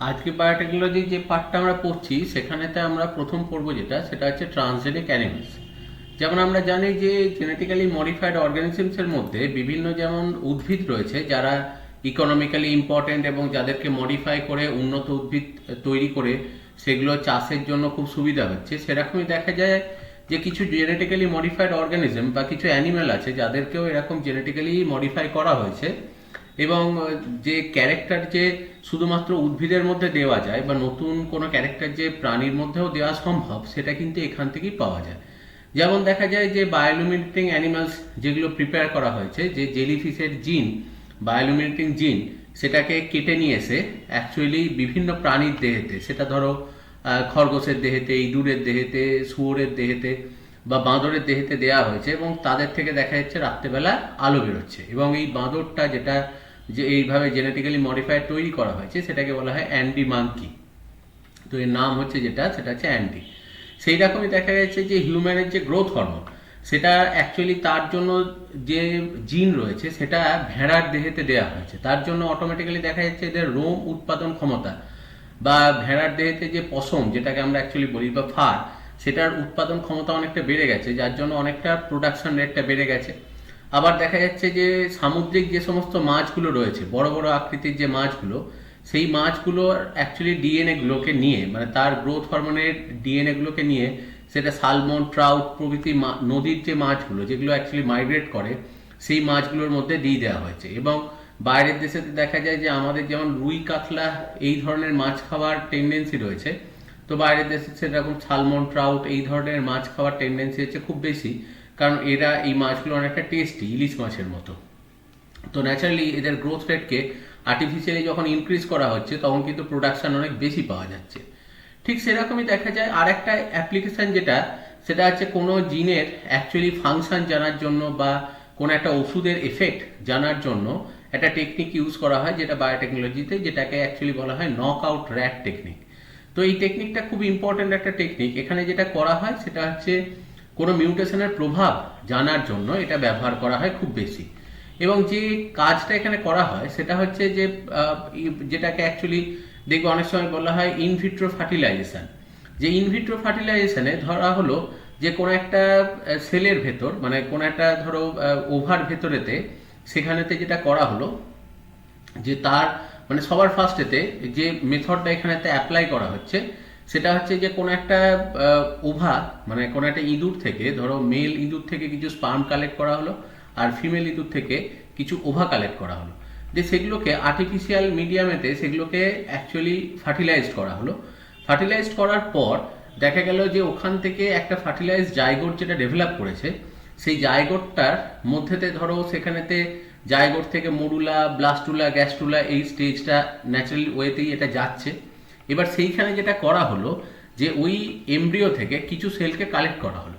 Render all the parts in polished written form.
আজকে বায়োটেকনোলজি যে পার্টটা আমরা পড়ছি সেখানেতে আমরা প্রথম পড়বো সেটা হচ্ছে ট্রান্সজেনিক অ্যানিমেলস। যেমন আমরা জানি যে জেনেটিক্যালি মডিফাইড অর্গানিজমসের মধ্যে বিভিন্ন যেমন উদ্ভিদ রয়েছে যারা ইকোনমিক্যালি ইম্পর্ট্যান্ট এবং যাদেরকে মডিফাই করে উন্নত উদ্ভিদ তৈরি করে সেগুলো চাষের জন্য খুব সুবিধা হচ্ছে। সেরকমই দেখা যায় যে কিছু জেনেটিক্যালি মডিফাইড অর্গানিজম বা কিছু অ্যানিমেল আছে যাদেরকেও এরকম জেনেটিক্যালি মডিফাই করা হয়েছে এবং যে ক্যারেক্টার যে শুধুমাত্র উদ্ভিদের মধ্যে দেওয়া যায় বা নতুন কোনো ক্যারেক্টার যে প্রাণীর মধ্যেও দেওয়া সম্ভব সেটা কিন্তু এখান থেকেই পাওয়া যায়। যেমন দেখা যায় যে বায়োলুমিনেটিং অ্যানিমালস যেগুলো প্রিপেয়ার করা হয়েছে, যে জেলিফিশের জিন বায়োলুমিনেটিং জিন সেটাকে কেটে নিয়ে এসে অ্যাকচুয়ালি বিভিন্ন প্রাণীর দেহেতে, সেটা ধরো খরগোশের দেহেতে, ইঁদুরের দেহেতে, শুয়োরের দেহেতে বা বাঁদরের দেহেতে দেওয়া হয়েছে এবং তাদের থেকে দেখা যাচ্ছে রাত্রেবেলা আলো বেরোচ্ছে এবং এই বাঁদরটা যেটা যে এইভাবে জেনেটিক্যালি মডিফাইড তৈরি করা হয়েছে সেটাকে বলা হয় অ্যান্ডি মাঙ্কি। তো এর নাম হচ্ছে সেটা হচ্ছে অ্যান্ডি। সেই রকমই দেখা যাচ্ছে যে হিউম্যানের যে গ্রোথ হরমোন সেটা অ্যাকচুয়ালি তার জন্য যে জিন রয়েছে সেটা ভেড়ার দেহেতে দেওয়া হয়েছে। তার জন্য অটোমেটিক্যালি দেখা যাচ্ছে এদের রোম উৎপাদন ক্ষমতা বা ভেড়ার দেহেতে যে পশম যেটাকে আমরা অ্যাকচুয়ালি বলি বা ফার, সেটার উৎপাদন ক্ষমতা অনেকটা বেড়ে গেছে, যার জন্য অনেকটা প্রোডাকশন রেটটা বেড়ে গেছে। আবার দেখা যাচ্ছে যে সামুদ্রিক যে সমস্ত মাছগুলো রয়েছে, বড় বড় আকৃতির যে মাছগুলো, সেই মাছগুলো অ্যাকচুয়ালি ডিএনএ গুলোকে নিয়ে, মানে তার গ্রোথ হরমোনের ডিএনএ গুলোকে নিয়ে সেটা সালমন, ট্রাউট প্রভৃতি নদীর যে মাছগুলো যেগুলো অ্যাকচুয়ালি মাইগ্রেট করে সেই মাছগুলোর মধ্যে দিয়ে দেওয়া হয়েছে। এবং বাইরের দেশে দেখা যায় যে আমাদের যেমন রুই কাতলা এই ধরনের মাছ খাওয়ার টেন্ডেন্সি রয়েছে, তো বাইরের দেশে সেরকম সালমন, ট্রাউট এই ধরনের মাছ খাওয়ার টেন্ডেন্সি হচ্ছে খুব বেশি, কারণ এরা এই মাছগুলো অনেকটা টেস্টি, ইলিশ মাছের মতো। তো ন্যাচারালি এদের গ্রোথ রেটকে আর্টিফিশিয়ালি যখন ইনক্রিজ করা হচ্ছে তখন কিন্তু প্রোডাকশন অনেক বেশি পাওয়া যাচ্ছে। ঠিক সেরকমই দেখা যায় আর একটা অ্যাপ্লিকেশন যেটা, সেটা হচ্ছে কোনো জিনের অ্যাকচুয়ালি ফাংশন জানার জন্য বা কোনো একটা ওষুধের এফেক্ট জানার জন্য একটা টেকনিক ইউজ করা হয় যেটা বায়োটেকনোলজিতে, যেটাকে অ্যাকচুয়ালি বলা হয় নক আউট র্যাট টেকনিক। তো এই টেকনিকটা খুব ইম্পর্টেন্ট একটা টেকনিক। এখানে যেটা করা হয় সেটা হচ্ছে কোনো মিউটেশনের প্রভাব জানার জন্য এটা ব্যবহার করা হয় খুব বেশি। এবং যে কাজটা এখানে করা হয় সেটা হচ্ছে যে যেটাকে অ্যাকচুয়ালি দেখবে অনেক সময় বলা হয় ইনভিট্রো ফার্টিলাইজেশন। যে ইনভিট্রো ফার্টিলাইজেশনে ধরা হলো যে কোনো একটা সেলের ভেতর, মানে কোনো একটা ধরো ওভার ভেতরেতে, সেখানেতে যেটা করা হলো যে তার মানে সবার ফার্স্টেতে যে মেথডটা এখানেতে অ্যাপ্লাই করা হচ্ছে সেটা হচ্ছে যে কোনো একটা ওভা, মানে কোনো একটা ইঁদুর থেকে, ধরো মেল ইঁদুর থেকে কিছু স্পার্ম কালেক্ট করা হলো আর ফিমেল ইঁদুর থেকে কিছু ওভা কালেক্ট করা হলো, যে সেগুলোকে আর্টিফিশিয়াল মিডিয়ামেতে সেগুলোকে অ্যাকচুয়ালি ফার্টিলাইজড করা হলো। ফার্টিলাইজড করার পর দেখা গেল যে ওখান থেকে একটা ফার্টিলাইজড জাইগোট যেটা ডেভেলপ করেছে, সেই জাইগোটটার মধ্যেতে ধরো সেখানেতে জাইগোট থেকে মরুলা, ব্লাস্টুলা, গ্যাস্টুলা এই স্টেজটা ন্যাচারাল ওয়েতেই এটা যাচ্ছে। এবার সেইখানে যেটা করা হলো যে ওই এমব্রিও থেকে কিছু সেলকে কালেক্ট করা হলো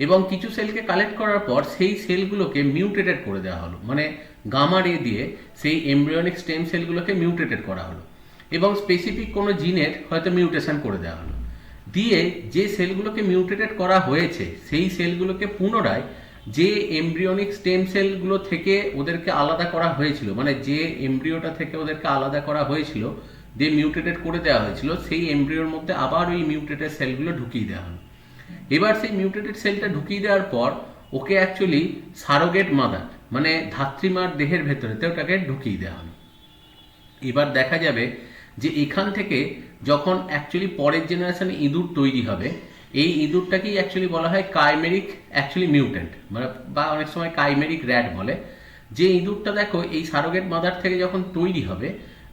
এবং কিছু সেলকে কালেক্ট করার পর সেই সেলগুলোকে মিউটেটেড করে দেওয়া হলো, মানে গামা রে দিয়ে সেই এমব্রিয়নিক স্টেম সেলগুলোকে মিউটেটেড করা হলো এবং স্পেসিফিক কোনো জিনের হয়তো মিউটেশন করে দেওয়া হলো। দিয়ে যে সেলগুলোকে মিউটেটেড করা হয়েছে সেই সেলগুলোকে পুনরায় যে এমব্রিয়নিক স্টেম সেলগুলো থেকে ওদেরকে আলাদা করা হয়েছিল, মানে যে এমব্রিওটা থেকে ওদেরকে আলাদা করা হয়েছিল, যে মিউটেটেড করে দেওয়া হয়েছিল, সেই এমব্রিওর মধ্যে আবার ওই মিউটেটেড সেলগুলো ঢুকিয়ে দেওয়া হলো। এবার সেই মিউটেটেড সেলটা ঢুকিয়ে দেওয়ার পর ওকে অ্যাকচুয়ালি সারোগেট মাদার, মানে ধাত্রীমার দেহের ভেতরেতে ওটাকে ঢুকিয়ে দেওয়া হলো। এবার দেখা যাবে যে এখান থেকে যখন অ্যাকচুয়ালি পরের জেনারেশনে ইঁদুর তৈরি হবে, এই ইঁদুরটাকেই অ্যাকচুয়ালি বলা হয় কাইমেরিক অ্যাকচুয়ালি মিউট্যান্ট, মানে বা অনেক সময় কাইমেরিক র্যাট বলে। যে ইঁদুরটা দেখো এই সারোগেট মাদার থেকে যখন তৈরি হবে,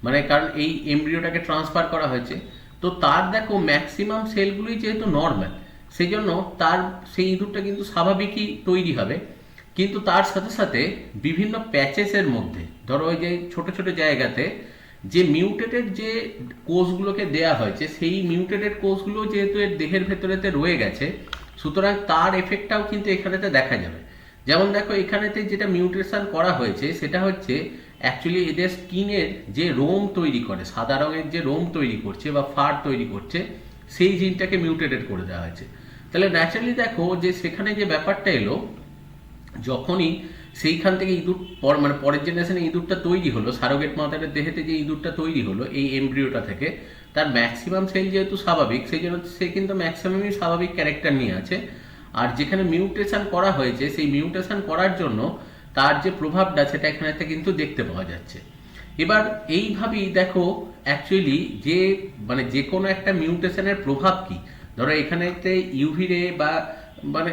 মানে কারণ এই এমব্রিওটাকে ট্রান্সফার করা হয়েছে, তো তার দেখো ম্যাক্সিমাম সেলগুলোই যেহেতু নর্মাল, সেই জন্য তার সেই ইঁদুরটা কিন্তু স্বাভাবিকই তৈরি হবে। কিন্তু তার সাথে সাথে বিভিন্ন প্যাচেসের মধ্যে, ধরো ওই যে ছোট ছোট জায়গাতে যে মিউটেটেড যে কোষগুলোকে দেয়া হয়েছে, সেই মিউটেটেড কোষগুলো যেহেতু এর দেহের ভেতরেতে রয়ে গেছে, সুতরাং তার এফেক্টটাও কিন্তু এখানেতে দেখা যাবে। যেমন দেখো এখানেতে যেটা মিউটেশন করা হয়েছে সেটা হচ্ছে অ্যাকচুয়ালি এদের স্কিনের যে রোম তৈরি করে, সাদা রঙের যে রোম তৈরি করছে বা ফার তৈরি করছে, সেই জিনটাকে মিউটেটেড করে দেওয়া হয়েছে। তাহলে ন্যাচারালি দেখো যে সেখানে যে ব্যাপারটা এলো, যখনই সেইখান থেকে ইঁদুর মানে পরের জেনারেশনে ইঁদুরটা তৈরি হলো, সারোগেট মাদারের দেহেতে যে ইঁদুরটা তৈরি হলো এই এমব্রিওটা থেকে, তার ম্যাক্সিমাম সেল যেহেতু স্বাভাবিক, সেই জন্য সে কিন্তু ম্যাক্সিমামই স্বাভাবিক ক্যারেক্টার নিয়ে আছে। আর যেখানে মিউটেশন করা হয়েছে, সেই মিউটেশন করার জন্য তার যে প্রভাবটা সেটা এখানে কিন্তু দেখতে পাওয়া যাচ্ছে। এবার এইভাবেই দেখো অ্যাকচুয়ালি যে মানে যে কোনো একটা মিউটেশনের প্রভাব কি, ধরো এখানেতে ইউভি রে বা মানে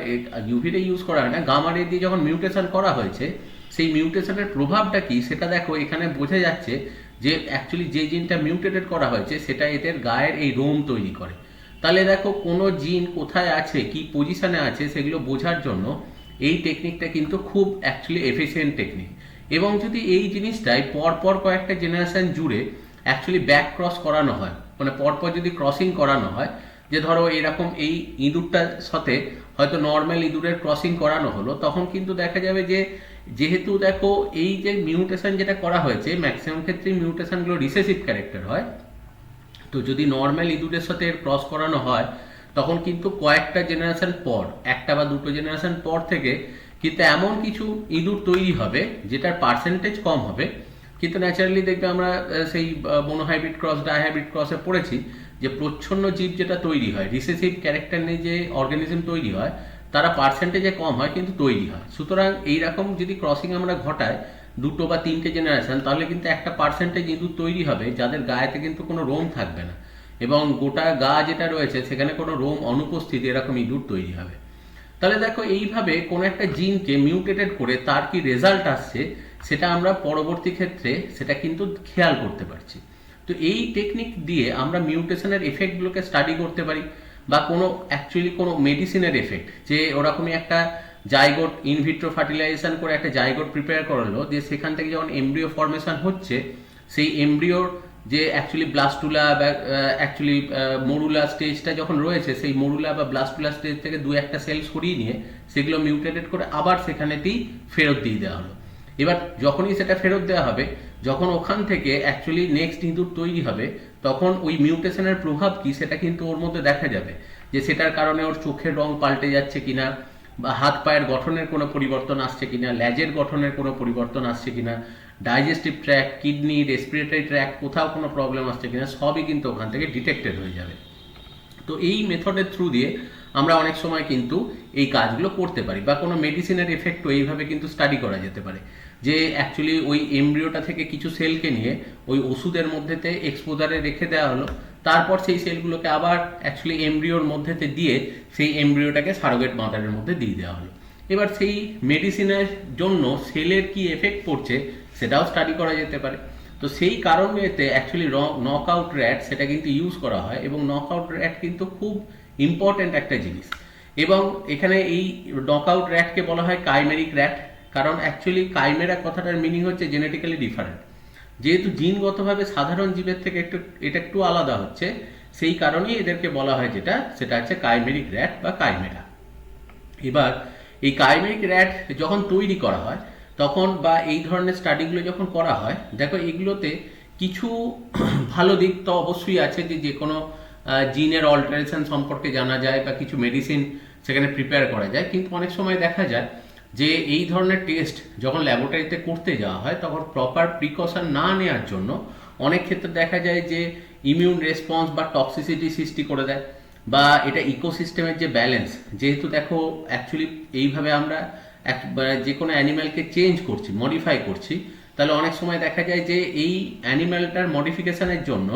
ইউভি রে ইউজ করা হয় না, গামা রে দিয়ে যখন মিউটেশন করা হয়েছে, সেই মিউটেশনের প্রভাবটা কি সেটা দেখো এখানে বোঝা যাচ্ছে যে অ্যাকচুয়ালি যে জিনটা মিউটেটেড করা হয়েছে সেটা এদের গায়ের এই রোম তৈরি করে। তাহলে দেখো কোনো জিন কোথায় আছে, কি পজিশনে আছে, সেগুলো বোঝার জন্য এই টেকনিকটা কিন্তু খুব অ্যাকচুয়ালি এফিসিয়েন্ট টেকনিক। এবং যদি এই জিনিসটাই পরপর কয়েকটা জেনারেশন জুড়ে অ্যাকচুয়ালি ব্যাক ক্রস করানো হয়, মানে পরপর যদি ক্রসিং করানো হয়, যে ধরো এরকম এই ইঁদুরটার সাথে হয়তো নর্মাল ইঁদুরের ক্রসিং করানো হলো, তখন কিন্তু দেখা যাবে যে যেহেতু দেখো এই যে মিউটেশন যেটা করা হয়েছে ম্যাক্সিমাম ক্ষেত্রে মিউটেশনগুলো রিসেসিভ ক্যারেক্টার হয়, তো যদি নর্মাল ইঁদুরের সাথে ক্রস করানো হয় তখন কিন্তু কয়েকটা জেনারেশন পর, একটা বা দুটো জেনারেশন পর থেকে কিন্তু এমন কিছু ইঁদুর তৈরি হবে যেটার পার্সেন্টেজ কম হবে, কিন্তু ন্যাচারালি দেখবে আমরা সেই মোনোহাইব্রিড ক্রস ডাইহাইব্রিড ক্রসে পড়েছি যে প্রচ্ছন্ন জীব যেটা তৈরি হয়, রিসেসিভ ক্যারেক্টার নিয়ে যে অর্গানিজম তৈরি হয়, তারা পার্সেন্টেজে কম হয় কিন্তু তৈরি হয়। সুতরাং এইরকম যদি ক্রসিং আমরা ঘটাই দুটো বা তিনটে জেনারেশন, তাহলে কিন্তু একটা পার্সেন্টেজ ইঁদুর তৈরি হবে যাদের গায়েতে কিন্তু কোনো রোম থাকবে না, এবং গোটা গা যেটা রয়েছে সেখানে কোনো রোম অনুপস্থিত এরকম ইঁদুর তৈরি হবে। তাহলে দেখো এইভাবে কোনো একটা জিনকে মিউটেটেড করে তার কি রেজাল্ট আসছে সেটা আমরা পরবর্তী ক্ষেত্রে সেটা কিন্তু খেয়াল করতে পারছি। তো এই টেকনিক দিয়ে আমরা মিউটেশনের এফেক্টগুলোকে স্টাডি করতে পারি, বা কোনো অ্যাকচুয়ালি কোনো মেডিসিনের এফেক্ট, যে ওরকমই একটা জাইগোট ইনভিট্রো ফার্টিলাইজেশন করে একটা জাইগোট প্রিপেয়ার করলো, যে সেখান থেকে যখন এমব্রিও ফর্মেশন হচ্ছে, সেই এমব্রিওর যে অ্যাকচুয়ালি ব্লাস্টুলা বা অ্যাকচুয়ালি মরুলা স্টেজটা যখন রয়েছে, সেই মরুলা বা ব্লাস্টুলা স্টেজ থেকে দু একটা সেল সরিয়ে নিয়ে সেগুলো মিউটেটেড করে আবার সেখানেতেই ফেরত দিয়ে দেওয়া হলো। এবার যখনই সেটা ফেরত দেওয়া হবে, যখন ওখান থেকে অ্যাকচুয়ালি নেক্সট ইঁদুর তৈরি হবে, তখন ওই মিউটেশনের প্রভাব কি সেটা কিন্তু ওর মধ্যে দেখা যাবে, যে সেটার কারণে ওর চোখের রং পাল্টে যাচ্ছে কিনা, বা হাত পায়ের গঠনের কোনো পরিবর্তন আসছে কিনা, লেজের গঠনের কোনো পরিবর্তন আসছে কিনা, digestive tract, kidney, respiratory tract কোথাও কোনো প্রবলেম আসছে কিনা, সবই কিন্তু ওখান থেকে ডিটেক্টেড হয়ে যাবে। তো এই মেথডের থ্রু দিয়ে আমরা অনেক সময় কিন্তু এই কাজগুলো করতে পারি, বা কোনো মেডিসিনের এফেক্টও এইভাবে কিন্তু স্টাডি করা যেতে পারে, যে অ্যাকচুয়ালি ওই এমব্রিওটা থেকে কিছু সেলকে নিয়ে ওই ওষুধের মধ্যেতে এক্সপোজারে রেখে দেওয়া হলো, তারপর সেই সেলগুলোকে আবার অ্যাকচুয়ালি এমব্রিওর মধ্যেতে দিয়ে সেই এমব্রিওটাকে সারোগেট মাদারের মধ্যে দিয়ে দেওয়া হলো। এবার সেই মেডিসিনের জন্য সেলের কি এফেক্ট পড়ছে সেটাও স্টাডি করা যেতে পারে। তো সেই কারণেতে অ্যাকচুয়ালি নকআউট র্যাট সেটা কিন্তু ইউজ করা হয়, এবং নকআউট র্যাট কিন্তু খুব ইম্পর্ট্যান্ট একটা জিনিস। এবং এখানে এই নকআউট র্যাটকে বলা হয় কাইমেরিক র্যাট, কারণ অ্যাকচুয়ালি কাইমেরা কথাটার মিনিং হচ্ছে জেনেটিক্যালি ডিফারেন্ট। যেহেতু জিনগতভাবে সাধারণ জীবের থেকে এটা একটু আলাদা হচ্ছে, সেই কারণেই এদেরকে বলা হয় সেটা হচ্ছে কাইমেরিক র্যাট বা কাইমেরা। এবার এই কাইমেরিক র্যাট যখন তৈরি করা হয় তখন, বা এই ধরনের স্টাডিগুলো যখন করা হয়, দেখো এগুলোতে কিছু ভালো দিক তো অবশ্যই আছে, যে কোনো জিনের অল্টারেশন সম্পর্কে জানা যায়, বা কিছু মেডিসিন সেখানে প্রিপেয়ার করা যায়। কিন্তু অনেক সময় দেখা যায় যে এই ধরনের টেস্ট যখন ল্যাবরেটরিতে করতে যাওয়া হয়, তখন প্রপার প্রিকশন না নেওয়ার জন্য অনেক ক্ষেত্রে দেখা যায় যে ইমিউন রেসপন্স বা টক্সিসিটি সৃষ্টি করে দেয়, বা এটা ইকোসিস্টেমের যে ব্যালেন্স, যেহেতু দেখো অ্যাকচুয়ালি এইভাবে আমরা যে কোনো অ্যানিম্যালকে চেঞ্জ করছি, মডিফাই করছি, তাহলে অনেক সময় দেখা যায় যে এই অ্যানিম্যালটার মডিফিকেশনের জন্য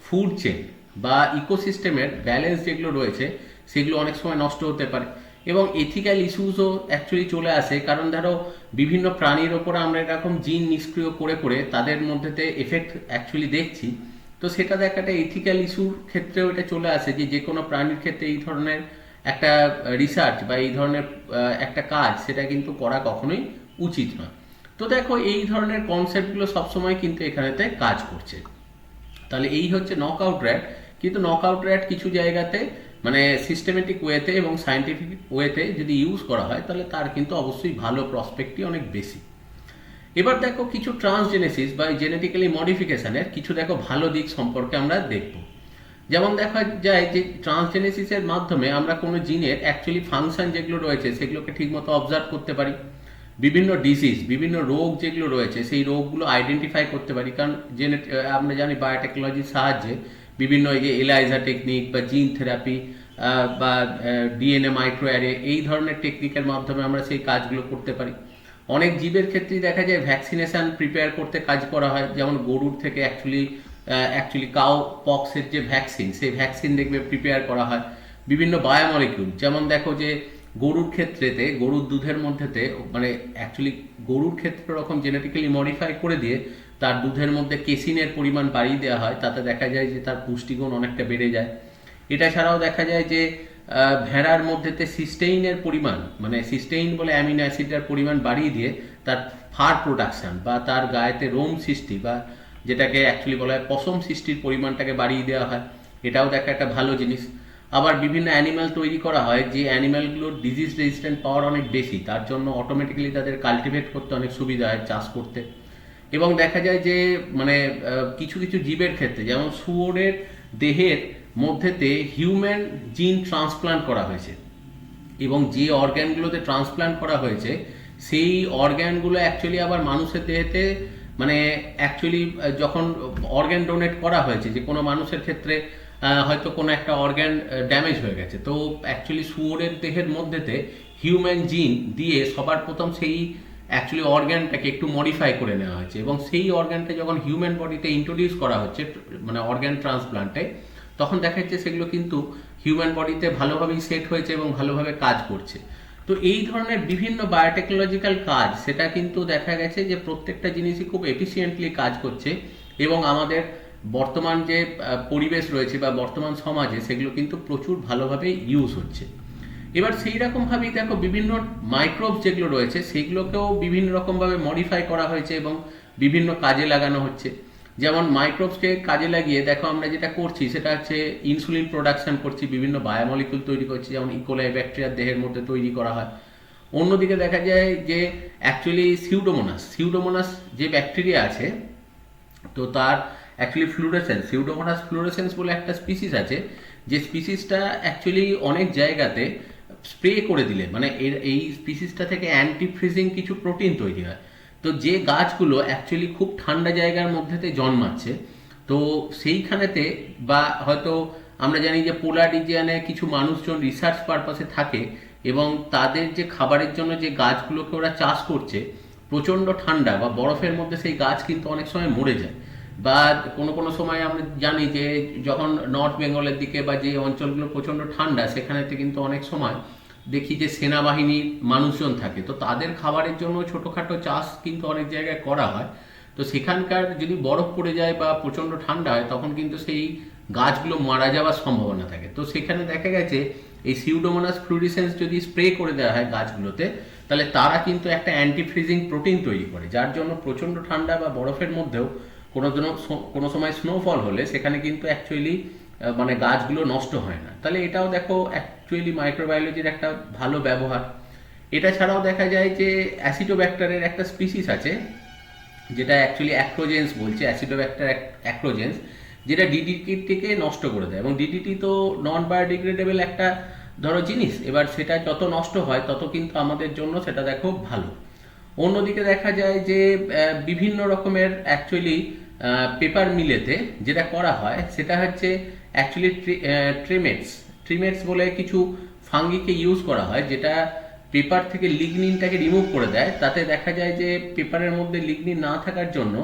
ফুড চেন বা ইকোসিস্টেমের ব্যালেন্স যেগুলো রয়েছে সেগুলো অনেক সময় নষ্ট হতে পারে, এবং এথিক্যাল ইস্যুসও অ্যাকচুয়ালি চলে আসে। কারণ ধরো বিভিন্ন প্রাণীর ওপরে আমরা এরকম জিন নিষ্ক্রিয় করে করে তাদের মধ্যেতে এফেক্ট অ্যাকচুয়ালি দেখছি, তো সেটা দেখাটা এথিক্যাল ইস্যুর ক্ষেত্রেও এটা চলে আসে, যে কোনো প্রাণীর ক্ষেত্রে এই ধরনের একটা রিসার্চ বা এই ধরনের একটা কাজ সেটা কিন্তু করা কখনোই উচিত নয়। তো দেখো এই ধরনের কনসেপ্টগুলো সবসময় কিন্তু এখানেতে কাজ করছে। তাহলে এই হচ্ছে নকআউট র্যাট। কিন্তু নকআউট র্যাট কিছু জায়গাতে মানে সিস্টেমেটিক ওয়েতে এবং সায়েন্টিফিক ওয়েতে যদি ইউজ করা হয়, তাহলে তার কিন্তু অবশ্যই ভালো প্রসপেক্টই অনেক বেশি। এবার দেখো কিছু ট্রান্সজেনেসিস বা জেনেটিক্যালি মডিফিকেশনের কিছু দেখো ভালো দিক সম্পর্কে আমরা দেখব। যেমন দেখা যায় যে ট্রান্সজেনেসিসের মাধ্যমে আমরা কোনো জিনের অ্যাকচুয়ালি ফাংশন যেগুলো রয়েছে সেগুলোকে ঠিকমতো অবজার্ভ করতে পারি। বিভিন্ন ডিজিজ, বিভিন্ন রোগ যেগুলো রয়েছে সেই রোগগুলো আইডেন্টিফাই করতে পারি। কারণ আমরা জানি বায়োটেকনোলজির সাহায্যে বিভিন্ন এই যে এলাইজা টেকনিক বা জিন থেরাপি বা ডিএনএ মাইক্রো অ্যারে, এই ধরনের টেকনিকের মাধ্যমে আমরা সেই কাজগুলো করতে পারি। অনেক জীবের ক্ষেত্রেই দেখা যায় ভ্যাকসিনেশন প্রিপেয়ার করতে কাজ করা হয়, যেমন গরুর থেকে অ্যাকচুয়ালি কাউ পক্সের যে ভ্যাকসিন, সেই ভ্যাকসিন দেখবে প্রিপেয়ার করা হয়। বিভিন্ন বায়োমলিকিউল, যেমন দেখো যে গরুর ক্ষেত্রেতে, গরুর দুধের মধ্যেতে মানে অ্যাকচুয়ালি গরুর ক্ষেত্রে রকম জেনেটিক্যালি মডিফাই করে দিয়ে তার দুধের মধ্যে কেসিনের পরিমাণ বাড়িয়ে দেওয়া হয়, তাতে দেখা যায় যে তার পুষ্টিগুণ অনেকটা বেড়ে যায়। এটা ছাড়াও দেখা যায় যে ভেড়ার মধ্যেতে সিস্টেইনের পরিমাণ, মানে সিস্টেইন বলে অ্যামিনো অ্যাসিডের পরিমাণ বাড়িয়ে দিয়ে তার ফার প্রোডাকশন বা তার গায়েতে রোম সৃষ্টি বা যেটাকে অ্যাকচুয়ালি বলা হয় পশম সৃষ্টির পরিমাণটাকে বাড়িয়ে দেওয়া হয়। এটাও দেখা একটা ভালো জিনিস। আবার বিভিন্ন অ্যানিম্যাল তৈরি করা হয় যে অ্যানিম্যালগুলোর ডিজিজ রেজিস্ট্যান্ট পাওয়ার অনেক বেশি, তার জন্য অটোমেটিক্যালি তাদের কাল্টিভেট করতে অনেক সুবিধা হয় চাষ করতে। এবং দেখা যায় যে মানে কিছু কিছু জীবের ক্ষেত্রে, যেমন শুয়োরের দেহের মধ্যেতে হিউম্যান জিন ট্রান্সপ্লান্ট করা হয়েছে, এবং যে অর্গ্যানগুলোতে ট্রান্সপ্লান্ট করা হয়েছে সেই অর্গ্যানগুলো অ্যাকচুয়ালি আবার মানুষের দেহেতে মানে অ্যাকচুয়ালি যখন অর্গ্যান ডোনেট করা হয়েছে, যে কোনো মানুষের ক্ষেত্রে হয়তো কোনো একটা অর্গ্যান ড্যামেজ হয়ে গেছে, তো অ্যাকচুয়ালি শুয়োরের দেহের মধ্যেতে হিউম্যান জিন দিয়ে সবার প্রথম সেই অ্যাকচুয়ালি অর্গ্যানটাকে একটু মডিফাই করে নেওয়া হয়েছে, এবং সেই অর্গ্যানটা যখন হিউম্যান বডিতে ইন্ট্রোডিউস করা হচ্ছে মানে অর্গ্যান ট্রান্সপ্লান্টে, তখন দেখা যাচ্ছে সেগুলো কিন্তু হিউম্যান বডিতে ভালোভাবেই সেট হয়েছে এবং ভালোভাবে কাজ করছে। তো এই ধরনের বিভিন্ন বায়োটেকনোলজিক্যাল কাজ, সেটা কিন্তু দেখা গেছে যে প্রত্যেকটা জিনিসই খুব এফিসিয়েন্টলি কাজ করছে, এবং আমাদের বর্তমান যে পরিবেশ রয়েছে বা বর্তমান সমাজে সেগুলো কিন্তু প্রচুর ভালোভাবে ইউজ হচ্ছে। এবার সেই রকমভাবেই দেখো বিভিন্ন মাইক্রোবস যেগুলো রয়েছে সেগুলোকেও বিভিন্ন রকমভাবে মডিফাই করা হয়েছে এবং বিভিন্ন কাজে লাগানো হচ্ছে। যেমন মাইক্রোবসকে কাজে লাগিয়ে দেখো আমরা যেটা করছি সেটা হচ্ছে ইনসুলিন প্রোডাকশন করছি, বিভিন্ন বায়োমলিকুল তৈরি করছি, যেমন ইকোলাই ব্যাকটেরিয়ার দেহের মধ্যে তৈরি করা হয়। অন্যদিকে দেখা যায় যে অ্যাকচুয়ালি সিউডোমোনাস যে ব্যাকটেরিয়া আছে, তো তার অ্যাকচুয়ালি সিউডোমোনাস ফ্লুরেসেন্স বলে একটা স্পিসিস আছে, যে স্পিসিসটা অ্যাকচুয়ালি অনেক জায়গাতে স্প্রে করে দিলে মানে এই স্পিসিসটা থেকে অ্যান্টি ফ্রিজিং কিছু প্রোটিন তৈরি হয়। তো যে গাছগুলো অ্যাকচুয়ালি খুব ঠান্ডা জায়গার মধ্যেতে জন্মাচ্ছে, তো সেইখানেতে বা হয়তো আমরা জানি যে পোলার রিজিয়নে কিছু মানুষজন রিসার্চ পারপাসে থাকে, এবং তাদের যে খাবারের জন্য যে গাছগুলোকে ওরা চাষ করছে, প্রচণ্ড ঠান্ডা বা বরফের মধ্যে সেই গাছ কিন্তু অনেক সময় মরে যায়। বা কোনো কোনো সময় আমরা জানি যে যখন নর্থ বেঙ্গলের দিকে বা যে অঞ্চলগুলো প্রচণ্ড ঠান্ডা, সেখানেতে কিন্তু অনেক সময় দেখি যে সেনাবাহিনীর মানুষজন থাকে, তো তাদের খাবারের জন্য ছোটোখাটো চাষ কিন্তু অনেক জায়গায় করা হয়। তো সেখানকার যদি বরফ পড়ে যায় বা প্রচণ্ড ঠান্ডা হয়, তখন কিন্তু সেই গাছগুলো মারা যাওয়ার সম্ভাবনা থাকে। তো সেখানে দেখা গেছে এই সিউডোমোনাস ফ্লুরিসেন্স যদি স্প্রে করে দেওয়া হয় গাছগুলোতে, তাহলে তারা কিন্তু একটা অ্যান্টি ফ্রিজিং প্রোটিন তৈরি করে, যার জন্য প্রচণ্ড ঠান্ডা বা বরফের মধ্যেও কোনো সময় স্নোফল হলে সেখানে কিন্তু অ্যাকচুয়ালি মানে গাছগুলো নষ্ট হয় না। তাহলে এটাও দেখো অ্যাকচুয়ালি মাইক্রোবায়োলজির একটা ভালো ব্যবহার। এটা ছাড়াও দেখা যায় যে অ্যাসিডোব্যাক্টারের একটা স্পিসিস আছে, যেটা অ্যাকচুয়ালি অ্যাক্রোজেন্স বলছে, অ্যাসিডোব্যাক্টার অ্যাক্রোজেন্স, যেটা ডিডিটিকে নষ্ট করে দেয়। এবং ডিডিটি তো নন বায়োডিগ্রেডেবল একটা ধরো জিনিস, এবার সেটা যত নষ্ট হয় তত কিন্তু আমাদের জন্য সেটা দেখো ভালো। অন্যদিকে দেখা যায় যে বিভিন্ন রকমের অ্যাকচুয়ালি পেপার মিলেতে যেটা করা হয় সেটা হচ্ছে অ্যাকচুয়ালি ট্রিমেটস বলে কিছু ফাঙ্গিকে ইউজ করা হয়, যেটা পেপার থেকে লিগনিনটাকে রিমুভ করে দেয়। তাতে দেখা যায় যে পেপারের মধ্যে লিগনিন না থাকার জন্য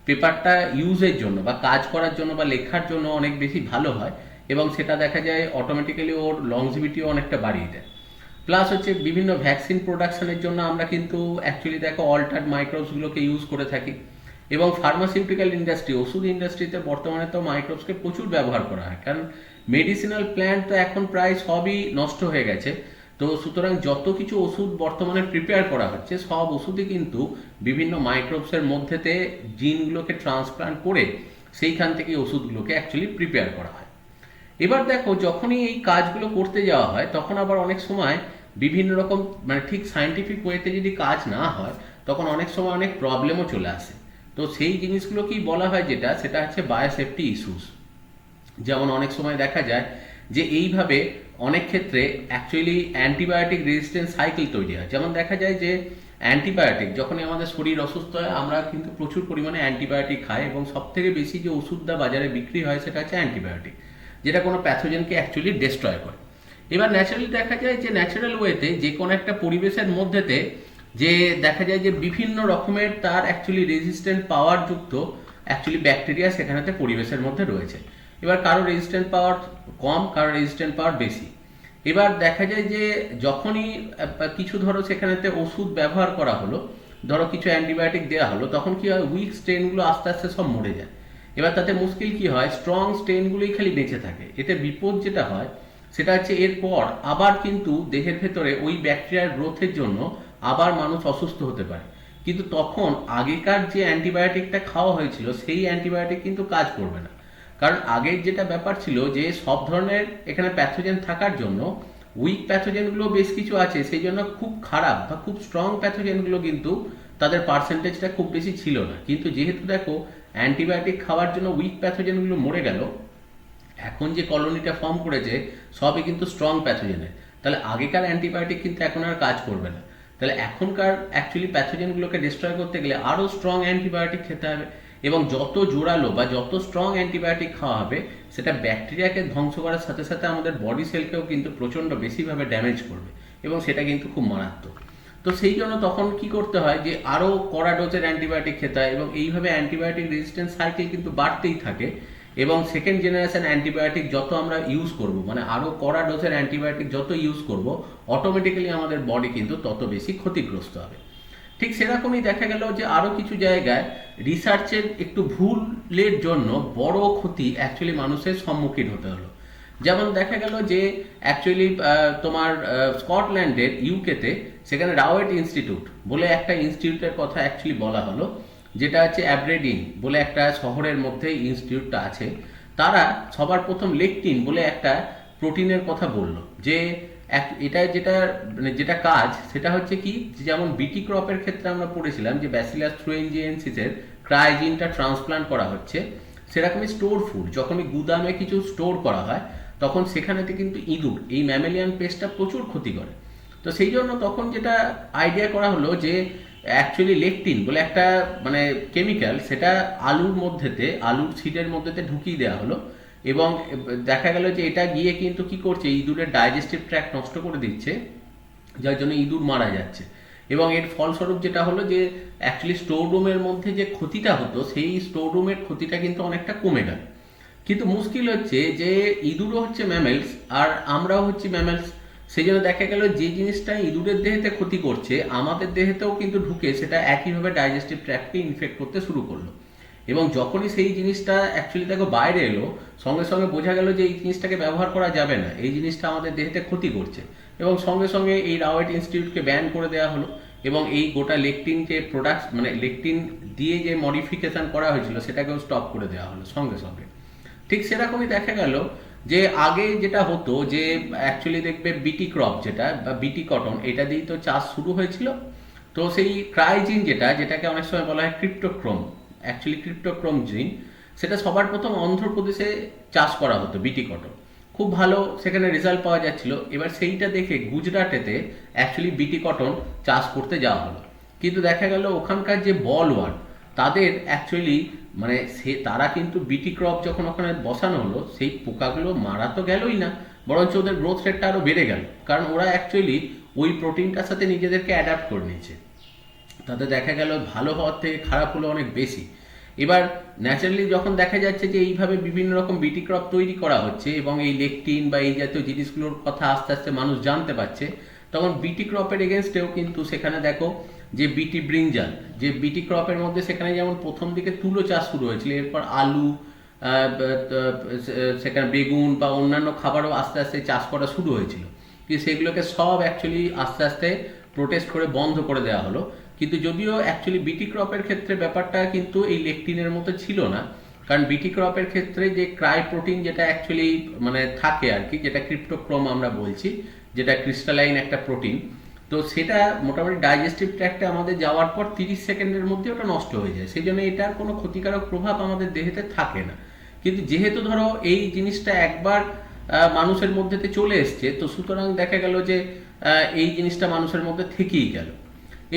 পেপারটা ইউজের জন্য বা কাজ করার জন্য বা লেখার জন্য অনেক বেশি ভালো হয়, এবং সেটা দেখা যায় অটোমেটিক্যালি ওর লংজিভিটিও অনেকটা বাড়িয়ে দেয়। প্লাস হচ্ছে বিভিন্ন ভ্যাকসিন প্রোডাকশনের জন্য আমরা কিন্তু অ্যাকচুয়ালি দেখো অল্টার্ড মাইক্রোবসগুলোকে ইউজ করে থাকি। এবং ফার্মাসিউটিক্যাল ইন্ডাস্ট্রি, ওষুধ ইন্ডাস্ট্রিতে বর্তমানে তো মাইক্রোবসকে প্রচুর ব্যবহার করা হয়, কারণ মেডিসিনাল প্ল্যান্ট তো এখন প্রায় সবই নষ্ট হয়ে গেছে। তো সুতরাং যত কিছু ওষুধ বর্তমানে প্রিপেয়ার করা হচ্ছে, সব ওষুধই কিন্তু বিভিন্ন মাইক্রোবসের মধ্যেতে জিনগুলোকে ট্রান্সপ্লান্ট করে সেইখান থেকে ওষুধগুলোকে অ্যাকচুয়ালি প্রিপেয়ার করা হয়। এবার দেখো যখনই এই কাজগুলো করতে যাওয়া হয়, তখন আবার অনেক সময় বিভিন্ন রকম মানে ঠিক সায়েন্টিফিক ওয়েতে যদি কাজ না হয়, তখন অনেক সময় অনেক প্রবলেমও চলে আসে। তো সেই জিনিসগুলোকেই বলা হয় সেটা হচ্ছে বায়োসেফটি ইস্যুস। যেমন অনেক সময় দেখা যায় যে এইভাবে অনেক ক্ষেত্রে অ্যাকচুয়ালি অ্যান্টিবায়োটিক রেজিস্ট্যান্স সাইকেল তৈরি হয়। যেমন দেখা যায় যে অ্যান্টিবায়োটিক যখনই আমাদের শরীর অসুস্থ হয় আমরা কিন্তু প্রচুর পরিমাণে অ্যান্টিবায়োটিক খাই, এবং সবথেকে বেশি যে ওষুধটা বাজারে বিক্রি হয় সেটা হচ্ছে অ্যান্টিবায়োটিক, যেটা কোনো প্যাথোজেনকে অ্যাকচুয়ালি ডিস্ট্রয় করে। এবার ন্যাচারালি দেখা যায় যে ন্যাচারাল ওয়েতে যে কোনো একটা পরিবেশের মধ্যেতে যে দেখা যায় যে বিভিন্ন রকমের তার অ্যাকচুয়ালি রেজিস্ট্যান্ট পাওয়ার যুক্ত অ্যাকচুয়ালি ব্যাকটেরিয়া সেখানেতে পরিবেশের মধ্যে রয়েছে। এবার কারো রেজিস্ট্যান্ট পাওয়ার কম, কারো রেজিস্ট্যান্ট পাওয়ার বেশি। এবার দেখা যায় যে যখনই কিছু ধরো সেখানেতে ওষুধ ব্যবহার করা হলো, ধরো কিছু অ্যান্টিবায়োটিক দেওয়া হলো, তখন কি হয়, উইক স্ট্রেনগুলো আস্তে আস্তে সব মরে যায়। এবার তাতে মুশকিল কি হয়, স্ট্রং স্ট্রেনগুলোই খালি বেঁচে থাকে। এতে বিপদ যেটা হয় সেটা হচ্ছে এরপর আবার কিন্তু দেহের ভেতরে ওই ব্যাকটেরিয়ার গ্রোথের জন্য আবার মানুষ অসুস্থ হতে পারে। কিন্তু তখন আগেকার যে অ্যান্টিবায়োটিকটা খাওয়া হয়েছিল সেই অ্যান্টিবায়োটিক কিন্তু কাজ করবে না। কারণ আগের যেটা ব্যাপার ছিল যে সব ধরনের এখানে প্যাথোজেন থাকার জন্য উইক প্যাথোজেনগুলো বেশ কিছু আছে, সেই জন্য খুব খারাপ বা খুব স্ট্রং প্যাথোজেনগুলো কিন্তু তাদের পার্সেন্টেজটা খুব বেশি ছিল না। কিন্তু যেহেতু দেখো অ্যান্টিবায়োটিক খাওয়ার জন্য উইক প্যাথোজেনগুলো মরে গেল, এখন যে কলোনিটা ফর্ম করেছে সবই কিন্তু স্ট্রং প্যাথোজেনের, তাহলে আগেকার অ্যান্টিবায়োটিক কিন্তু এখন আর কাজ করবে না। তাহলে এখনকার অ্যাকচুয়ালি প্যাথোজেনগুলোকে ডিস্ট্রয় করতে গেলে আরও স্ট্রং অ্যান্টিবায়োটিক খেতে হবে, এবং যত জোরালো বা যত স্ট্রং অ্যান্টিবায়োটিক খাওয়া হবে সেটা ব্যাকটেরিয়াকে ধ্বংস করার সাথে সাথে আমাদের বডি সেলকেও কিন্তু প্রচণ্ড বেশিভাবে ড্যামেজ করবে, এবং সেটা কিন্তু খুব মারাত্মক। তো সেই জন্য তখন কি করতে হয় যে আরও কড়া ডোজের অ্যান্টিবায়োটিক খেতে হয়, এবং এইভাবে অ্যান্টিবায়োটিক রেজিস্ট্যান্স সাইকেল কিন্তু বাড়তেই থাকে। এবং সেকেন্ড জেনারেশন অ্যান্টিবায়োটিক যত আমরা ইউজ করব, মানে আরও কড়া ডোজের অ্যান্টিবায়োটিক যত ইউজ করব, অটোমেটিক্যালি আমাদের বডি কিন্তু তত বেশি ক্ষতিগ্রস্ত হবে। ঠিক সেরকমই দেখা গেল যে আরও কিছু জায়গায় রিসার্চের একটু ভুলের জন্য বড় ক্ষতি অ্যাকচুয়ালি মানুষের সম্মুখীন হতে হলো। যেমন দেখা গেল যে অ্যাকচুয়ালি তোমার স্কটল্যান্ডের ইউকেতে সেখানে রাওয়েট ইনস্টিটিউট বলে একটা ইনস্টিটিউটের কথা অ্যাকচুয়ালি বলা হলো, যেটা হচ্ছে অ্যাব্রেডিন বলে একটা শহরের মধ্যে ইনস্টিটিউটটা আছে। তারা সবার প্রথম লেকটিন বলে একটা প্রোটিনের কথা বলল, যে এটা যেটা মানে যেটা কাজ সেটা হচ্ছে কি, যেমন বিটি ক্রপের ক্ষেত্রে আমরা পড়েছিলাম যে ব্যাসিলাস থ্রুইনজিয়েন্সিসের ক্রায়োজিনটা ট্রান্সপ্লান্ট করা হচ্ছে, সেরকমই স্টোর ফুড যখনই গুদামে কিছু স্টোর করা হয় তখন সেখানেতে কিন্তু ইঁদুর এই ম্যামেলিয়ান পেস্টটা প্রচুর ক্ষতি করে। তো সেই জন্য তখন যেটা আইডিয়া করা হলো যে অ্যাকচুয়ালি লেকটিন বলে একটা মানে কেমিক্যাল, সেটা আলুর মধ্যেতে আলুর সিডের মধ্যেতে ঢুকিয়ে দেওয়া হলো, এবং দেখা গেল যে এটা গিয়ে কিন্তু কি করছে, ইঁদুরের ডাইজেস্টিভ ট্র্যাক্ট নষ্ট করে দিচ্ছে, যার জন্য ইঁদুর মারা যাচ্ছে। এবং এর ফলস্বরূপ যেটা হলো যে অ্যাকচুয়ালি স্টোর রুমের মধ্যে যে ক্ষতিটা হতো সেই স্টোর রুমের ক্ষতিটা কিন্তু অনেকটা কমে গেল। কিন্তু মুশকিল হচ্ছে যে ইঁদুরও হচ্ছে ম্যামেলস আর আমরাও হচ্ছি ম্যামেলস, সেই জন্য দেখা গেল যে জিনিসটা ইঁদুরের দেহেতে ক্ষতি করছে আমাদের দেহেতেও কিন্তু ঢুকে সেটা একইভাবে ডাইজেস্টিভ ট্র্যাক্টকে ইনফেক্ট করতে শুরু করলো। এবং যখনই সেই জিনিসটা অ্যাকচুয়ালি দেখো বাইরে এলো, সঙ্গে সঙ্গে বোঝা গেল যে এই জিনিসটাকে ব্যবহার করা যাবে না, এই জিনিসটা আমাদের দেহেতে ক্ষতি করছে, এবং সঙ্গে সঙ্গে এই রাওয়েট ইনস্টিটিউটকে ব্যান করে দেওয়া হলো, এবং এই গোটা লেকটিন যে প্রোডাক্ট মানে লেকটিন দিয়ে যে মডিফিকেশন করা হয়েছিল সেটাকেও স্টপ করে দেওয়া হলো সঙ্গে সঙ্গে। ঠিক সেরকমই দেখা গেল যে আগে যেটা হতো যে অ্যাকচুয়ালি দেখবে বিটি ক্রপ যেটা বা বিটি কটন, এটা দিয়েই তো চাষ শুরু হয়েছিল। তো সেই ক্রাইজিন যেটাকে অনেক সময় বলা হয় ক্রিপ্টোক্রোম, অ্যাকচুয়ালি ক্রিপ্টোক্রোম জিন, সেটা সবার প্রথম অন্ধ্রপ্রদেশে চাষ করা হতো বিটি কটন, খুব ভালো সেখানে রেজাল্ট পাওয়া যাচ্ছিল। এবার সেইটা দেখে গুজরাটেতে অ্যাকচুয়ালি বিটি কটন চাষ করতে যাওয়া হলো, কিন্তু দেখা গেল ওখানকার যে বলওয়ার্ড তাদের অ্যাকচুয়ালি মানে তারা কিন্তু বিটি ক্রপ যখন ওখানে বসানো হলো সেই পোকাগুলো মারা তো গেলই না, বরঞ্চ ওদের গ্রোথ রেটটা আরও বেড়ে গেল, কারণ ওরা অ্যাকচুয়ালি ওই প্রোটিনটার সাথে নিজেদেরকে অ্যাডাপ্ট করে নিয়েছে। তাতে দেখা গেল ভালো হওয়ার থেকে খারাপ হলো অনেক বেশি। এবার ন্যাচারালি যখন দেখা যাচ্ছে যে এইভাবে বিভিন্ন রকম বিটি ক্রপ তৈরি করা হচ্ছে এবং এই লেকটিন বা এই জাতীয় জিনিসগুলোর কথা আস্তে আস্তে মানুষ জানতে পারছে, তখন বিটি ক্রপের এগেনস্টেও কিন্তু সেখানে দেখো যে বিটি ব্রিঞ্জাল, যে বিটি ক্রপের মধ্যে সেখানে যেমন প্রথম দিকে তুলো চাষ শুরু হয়েছিল, এরপর আলু সেখানে বেগুন বা অন্যান্য খাবারও আস্তে আস্তে চাষ করা শুরু হয়েছিল, কিন্তু সেগুলোকে সব অ্যাকচুয়ালি আস্তে আস্তে প্রোটেস্ট করে বন্ধ করে দেওয়া হলো। কিন্তু যদিও অ্যাকচুয়ালি বিটি ক্রপের ক্ষেত্রে ব্যাপারটা কিন্তু এই লেকটিনের মতো ছিল না, কারণ বিটি ক্রপের ক্ষেত্রে যে ক্রাই প্রোটিন যেটা অ্যাকচুয়ালি মানে থাকে আর কি, যেটা ক্রিপ্টোক্রোম আমরা বলছি, যেটা ক্রিস্টালাইন একটা প্রোটিন, তো সেটা মোটামুটি ডাইজেস্টিভ ট্র্যাক্টে আমাদের যাওয়ার পর 30 সেকেন্ডের মধ্যে ওটা নষ্ট হয়ে যায়, সেই জন্য এটার কোনো ক্ষতিকারক প্রভাব আমাদের দেহেতে থাকে না। কিন্তু যেহেতু ধরো এই জিনিসটা একবার মানুষের মধ্যেতে চলে এসছে, তো সুতরাং দেখা গেল যে এই জিনিসটা মানুষের মধ্যে থেকেই গেল।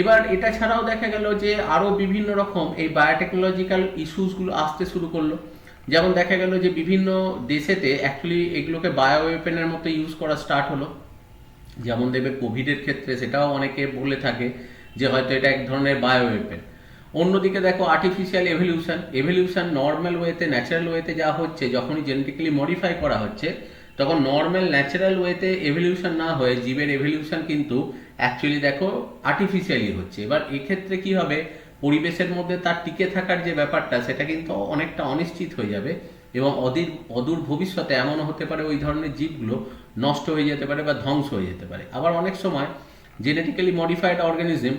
এবার এটা ছাড়াও দেখা গেল যে আরও বিভিন্ন রকম এই বায়োটেকনোলজিক্যাল ইস্যুসগুলো আসতে শুরু করলো। যেমন দেখা গেল যে বিভিন্ন দেশেতে অ্যাকচুয়ালি এগুলোকে বায়ো ওয়েপেনের মতো ইউজ করা স্টার্ট হলো। যেমন দেখবে কোভিডের ক্ষেত্রে সেটাও অনেকে বলে থাকে যে হয়তো এটা এক ধরনের বায়ো ওয়েপেন। অন্যদিকে দেখো আর্টিফিশিয়াল এভলিউশন নর্মাল ওয়েতে, ন্যাচারাল ওয়েতে যা হচ্ছে, যখনই জেনেটিক্যালি মডিফাই করা হচ্ছে তখন নর্মাল ন্যাচারাল ওয়েতে এভলিউশন না হয়ে জীবের এভলিউশন কিন্তু অ্যাকচুয়ালি দেখো আর্টিফিশিয়ালি হচ্ছে। এবার এক্ষেত্রে কি হবে, পরিবেশের মধ্যে তার টিকে থাকার যে ব্যাপারটা সেটা কিন্তু অনেকটা অনিশ্চিত হয়ে যাবে এবং অদূর ভবিষ্যতে এমনও হতে পারে ওই ধরনের জীবগুলো নষ্ট হয়ে যেতে পারে বা ধ্বংস হয়ে যেতে পারে। আবার অনেক সময় জেনেটিক্যালি মডিফাইড অর্গানিজম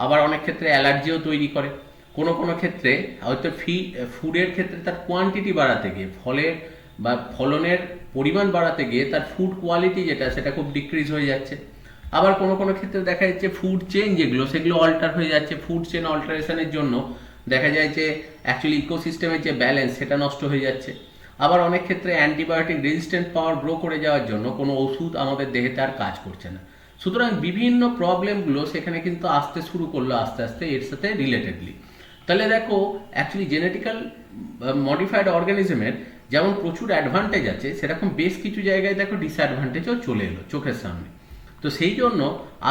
আবার অনেক ক্ষেত্রে অ্যালার্জিও তৈরি করে। কোনো কোনো ক্ষেত্রে হয়তো ফুডের ক্ষেত্রে তার কোয়ান্টিটি বাড়াতে গিয়ে, ফলের বা ফলনের পরিমাণ বাড়াতে গিয়ে তার ফুড কোয়ালিটি যেটা সেটা খুব ডিক্রিজ হয়ে যাচ্ছে। আবার কোনো কোনো ক্ষেত্রে দেখা যাচ্ছে ফুড চেইন যেগুলো সেগুলো অল্টার হয়ে যাচ্ছে। ফুড চেইন অল্টারেশনের জন্য দেখা যায় যে অ্যাকচুয়ালি ইকোসিস্টেমের যে ব্যালেন্স সেটা নষ্ট হয়ে যাচ্ছে। আবার অনেক ক্ষেত্রে অ্যান্টিবায়োটিক রেজিস্ট্যান্ট পাওয়ার গ্রো করে যাওয়ার জন্য কোনো ওষুধ আমাদের দেহেতে আর কাজ করছে না। সুতরাং বিভিন্ন প্রবলেমগুলো সেখানে কিন্তু আসতে শুরু করলো আস্তে আস্তে এর সাথে রিলেটেডলি। তাহলে দেখো অ্যাকচুয়ালি জেনেটিক্যাল মডিফাইড অর্গানিজমের যেমন প্রচুর অ্যাডভান্টেজ আছে, সেরকম বেশ কিছু জায়গায় দেখো ডিসঅ্যাডভান্টেজও চলে এলো চোখের সামনে। তো সেই জন্য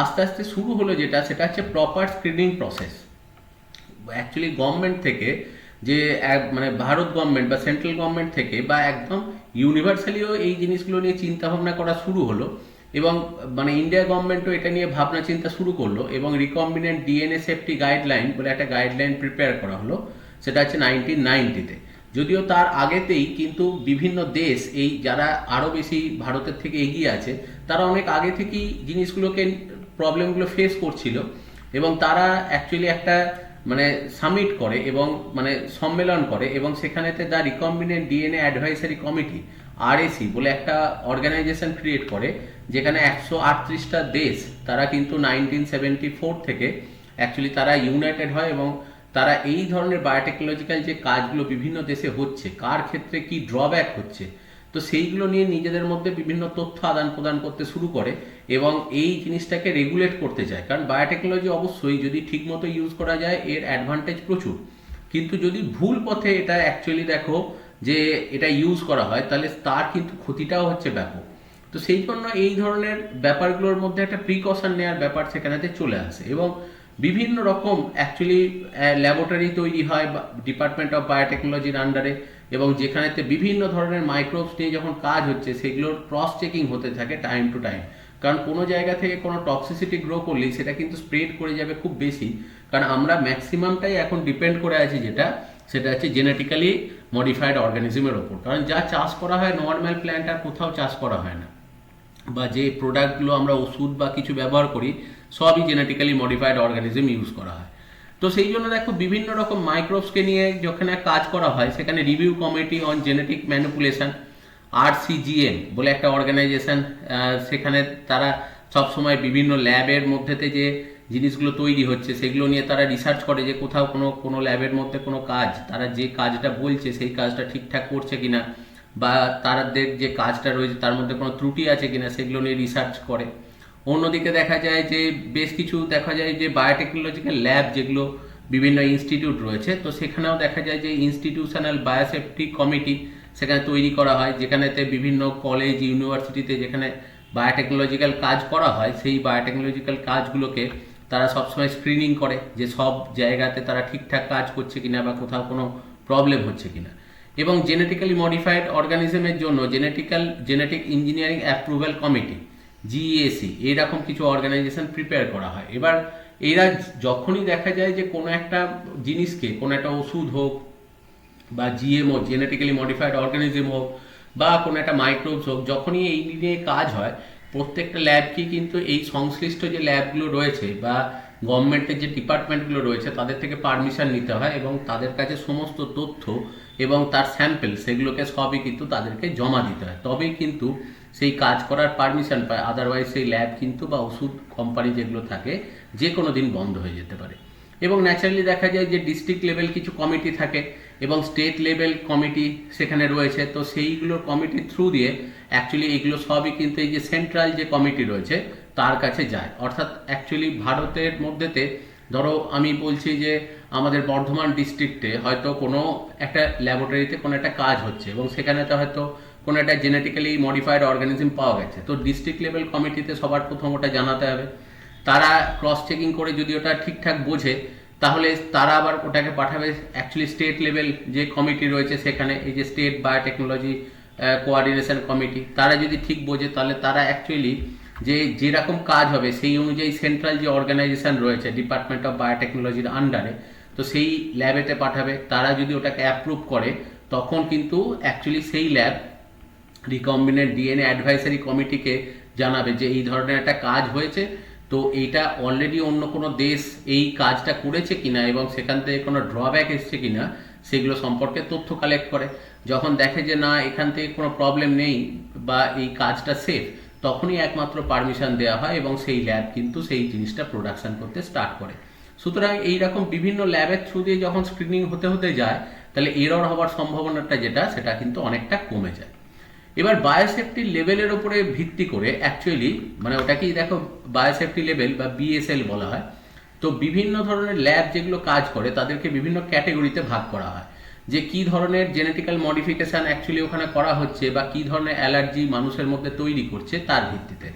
আস্তে আস্তে শুরু হলো যেটা, সেটা হচ্ছে proper screening process. Actually government থেকে যে মানে ভারত গভর্নমেন্ট বা সেন্ট্রাল গভর্নমেন্ট থেকে বা একদম ইউনিভার্সালিও এই জিনিসগুলো নিয়ে চিন্তা ভাবনা করা শুরু হলো এবং মানে ইন্ডিয়া গভর্নমেন্টও এটা নিয়ে ভাবনা চিন্তা শুরু করলো এবং রিকম্বিনেন্ট ডিএনএ সেফটি গাইডলাইন বলে একটা গাইডলাইন প্রিপেয়ার করা হলো। সেটা হচ্ছে 1990-তে। যদিও তার আগেতেই কিন্তু বিভিন্ন দেশ এই যারা আরও বেশি ভারতের থেকে এগিয়ে আছে তারা অনেক আগে থেকেই জিনিসগুলোকে প্রবলেমগুলো ফেস করছিল এবং তারা অ্যাকচুয়ালি একটা মানে সামিট করে এবং মানে সম্মেলন করে এবং সেখানেতে the recombinant DNA advisory committee RAC বলে একটা অর্গানাইজেশন ক্রিয়েট করে, যেখানে 138টা দেশ তারা কিন্তু 1974 থেকে অ্যাকচুয়ালি তারা ইউনাইটেড হয় এবং তারা এই ধরনের বায়োটেকনোলজিক্যাল যে কাজগুলো বিভিন্ন দেশে হচ্ছে, কার ক্ষেত্রে কি ড্রব্যাক হচ্ছে, তো সেইগুলো নিয়ে নিজেদের মধ্যে বিভিন্ন তথ্য আদান প্রদান করতে শুরু করে এবং এই জিনিসটাকে রেগুলেট করতে চায়। কারণ বায়োটেকনোলজি অবশ্যই যদি ঠিকমতো ইউজ করা যায় এর অ্যাডভান্টেজ প্রচুর, কিন্তু যদি ভুল পথে এটা অ্যাকচুয়ালি দেখো যে এটা ইউজ করা হয় তাহলে তার কিন্তু ক্ষতিটাও হচ্ছে ব্যাপক। তো সেই জন্য এই ধরনের ব্যাপারগুলোর মধ্যে একটা প্রিকশন নেওয়ার ব্যাপার সেখানেতে চলে আসে এবং বিভিন্ন রকম অ্যাকচুয়ালি ল্যাবরেটরি তৈরি হয় ডিপার্টমেন্ট অফ বায়োটেকনোলজির আন্ডারে এবং যেখানেতে বিভিন্ন ধরনের মাইক্রোবস নিয়ে যখন কাজ হচ্ছে সেগুলোর ক্রস চেকিং হতে থাকে টাইম টু টাইম। কারণ কোনো জায়গা থেকে কোনো টক্সিসিটি গ্রো করলেই সেটা কিন্তু স্প্রেড করে যাবে খুব বেশি, কারণ আমরা ম্যাক্সিমামটাই এখন ডিপেন্ড করে আছি যেটা সেটা হচ্ছে জেনেটিক্যালি মডিফাইড অর্গানিজমের ওপর। কারণ যা চাষ করা হয় নর্মাল প্ল্যান্ট আর কোথাও চাষ করা হয় না, বা যে প্রোডাক্টগুলো আমরা ওষুধ বা কিছু ব্যবহার করি সবই জেনেটিক্যালি মডিফাইড অর্গানিজম ইউজ করা হয়। তো সেই জন্য দেখো বিভিন্ন রকম মাইক্রোবসকে নিয়ে যেখানে কাজ করা হয় সেখানে review committee on genetic manipulation RCGM বলে একটা অর্গানাইজেশন, সেখানে তারা সবসময় বিভিন্ন ল্যাবের মধ্যেতে যে জিনিসগুলো তৈরি হচ্ছে সেগুলো নিয়ে তারা রিসার্চ করে যে কোথাও কোনো ল্যাবের মধ্যে কোনো কাজ তারা যে কাজটা বলছে সেই কাজটা ঠিকঠাক করছে কিনা বা তাদের যে কাজটা রয়েছে তার মধ্যে কোনো ত্রুটি আছে কিনা সেগুলো নিয়ে রিসার্চ করে। অন্যদিকে দেখা যায় যে বেশ কিছু দেখা যায় যে বায়োটেকনোলজিক্যাল ল্যাব যেগুলো বিভিন্ন ইনস্টিটিউট রয়েছে, তো সেখানেও দেখা যায় যে ইনস্টিটিউশনাল বায়োসেফটি কমিটি সেখানে তৈরি করা হয়, যেখানেতে বিভিন্ন কলেজ ইউনিভার্সিটিতে যেখানে বায়োটেকনোলজিক্যাল কাজ করা হয় সেই বায়োটেকনোলজিক্যাল কাজগুলোকে তারা সবসময় স্ক্রিনিং করে যে সব জায়গাতে তারা ঠিকঠাক কাজ করছে কিনা বা কোথাও কোনো প্রবলেম হচ্ছে কিনা। এবং জেনেটিক্যালি মডিফাইড অর্গানিজমের জন্য genetic engineering approval committee GEAC এইরকম কিছু অর্গানাইজেশন প্রিপেয়ার করা হয়। এবার এরা যখনই দেখা যায় যে কোনো একটা জিনিসকে, কোনো একটা ওষুধ হোক বা GMO জেনেটিক্যালি মডিফাইড অর্গানিজম হোক বা কোনো একটা মাইক্রোবস হোক, যখনই এই নিয়ে কাজ হয় প্রত্যেকটা ল্যাবকে কিন্তু এই সংশ্লিষ্ট যে ল্যাবগুলো রয়েছে বা গভর্নমেন্টের যে ডিপার্টমেন্টগুলো রয়েছে তাদের থেকে পারমিশন নিতে হয় এবং তাদের কাছে সমস্ত তথ্য এবং তার স্যাম্পল সেগুলোকে সবই কিন্তু তাদেরকে জমা দিতে হয়, তবেই কিন্তু সেই কাজ করার পারমিশন পায়। আদারওয়াইজ সেই ল্যাব কিন্তু বা ওষুধ কোম্পানি যেগুলো থাকে যে কোনো দিন বন্ধ হয়ে যেতে পারে। এবং ন্যাচারালি দেখা যায় যে ডিস্ট্রিক্ট লেভেল কিছু কমিটি থাকে এবং স্টেট লেভেল কমিটি সেখানে রয়েছে, তো সেইগুলো কমিটির থ্রু দিয়ে অ্যাকচুয়ালি এগুলো সবই কিন্তু এই যে সেন্ট্রাল যে কমিটি রয়েছে তার কাছে যায়। অর্থাৎ অ্যাকচুয়ালি ভারতের মধ্যেতে ধরো আমি বলছি যে আমাদের বর্ধমান ডিস্ট্রিক্টে হয়তো কোনো একটা ল্যাবরেটরিতে কোনো একটা কাজ হচ্ছে এবং সেখানে তো হয়তো কোনো একটা জেনেটিক্যালি মডিফাইড অর্গানিজম পাওয়া গেছে, তো ডিস্ট্রিক্ট লেভেল কমিটিতে সবার প্রথম ওটা জানাতে হবে। তারা ক্রস চেকিং করে যদি ওটা ঠিকঠাক বোঝে তাহলে তারা আবার ওটাকে পাঠাবে অ্যাকচুয়ালি স্টেট লেভেল যে কমিটি রয়েছে সেখানে, এই যে স্টেট বায়োটেকনোলজি কোঅর্ডিনেশন কমিটি, তারা যদি ঠিক বোঝে তাহলে তারা অ্যাকচুয়ালি যে যেরকম কাজ হবে সেই অনুযায়ী সেন্ট্রাল যে অর্গানাইজেশন রয়েছে ডিপার্টমেন্ট অফ বায়োটেকনোলজির আন্ডারে, তো সেই ল্যাবেতে পাঠাবে। তারা যদি ওটাকে অ্যাপ্রুভ করে তখন কিন্তু অ্যাকচুয়ালি সেই ল্যাব রিকম্বিনেন্ট ডিএনএ অ্যাডভাইসারি কমিটিকে জানাবে যে এই ধরনের একটা কাজ হয়েছে, তো এইটা অলরেডি অন্য কোনো দেশ এই কাজটা করেছে কিনা এবং সেখান থেকে কোনো ড্রব্যাক এসছে কিনা সেগুলো সম্পর্কে তথ্য কালেক্ট করে। যখন দেখে যে না এখান থেকে কোনো প্রবলেম নেই বা এই কাজটা সেফ, তখনই একমাত্র পারমিশন দেওয়া হয় এবং সেই ল্যাব কিন্তু সেই জিনিসটা প্রোডাকশন করতে স্টার্ট করে। সুতরাং এইরকম বিভিন্ন ল্যাবের থ্রু দিয়ে যখন স্ক্রিনিং হতে হতে যায় তাহলে এরর হওয়ার সম্ভাবনাটা যেটা সেটা কিন্তু অনেকটা কমে যায়। এবার বায়োসেফটি লেভেলের উপরে ভিত্তি করে অ্যাকচুয়ালি মানে ওটাকেই দেখো বায়োসেফটি লেভেল বা বিএসএল বলা হয়। তো বিভিন্ন ধরনের ল্যাব যেগুলো কাজ করে তাদেরকে বিভিন্ন ক্যাটেগরিতে ভাগ করা হয়, যে কি ধরনের জেনেটিক্যাল মডিফিকেশান অ্যাকচুয়ালি ওখানে করা হচ্ছে বা কি ধরনের অ্যালার্জি মানুষের মধ্যে তৈরি করছে তার ভিত্তিতে।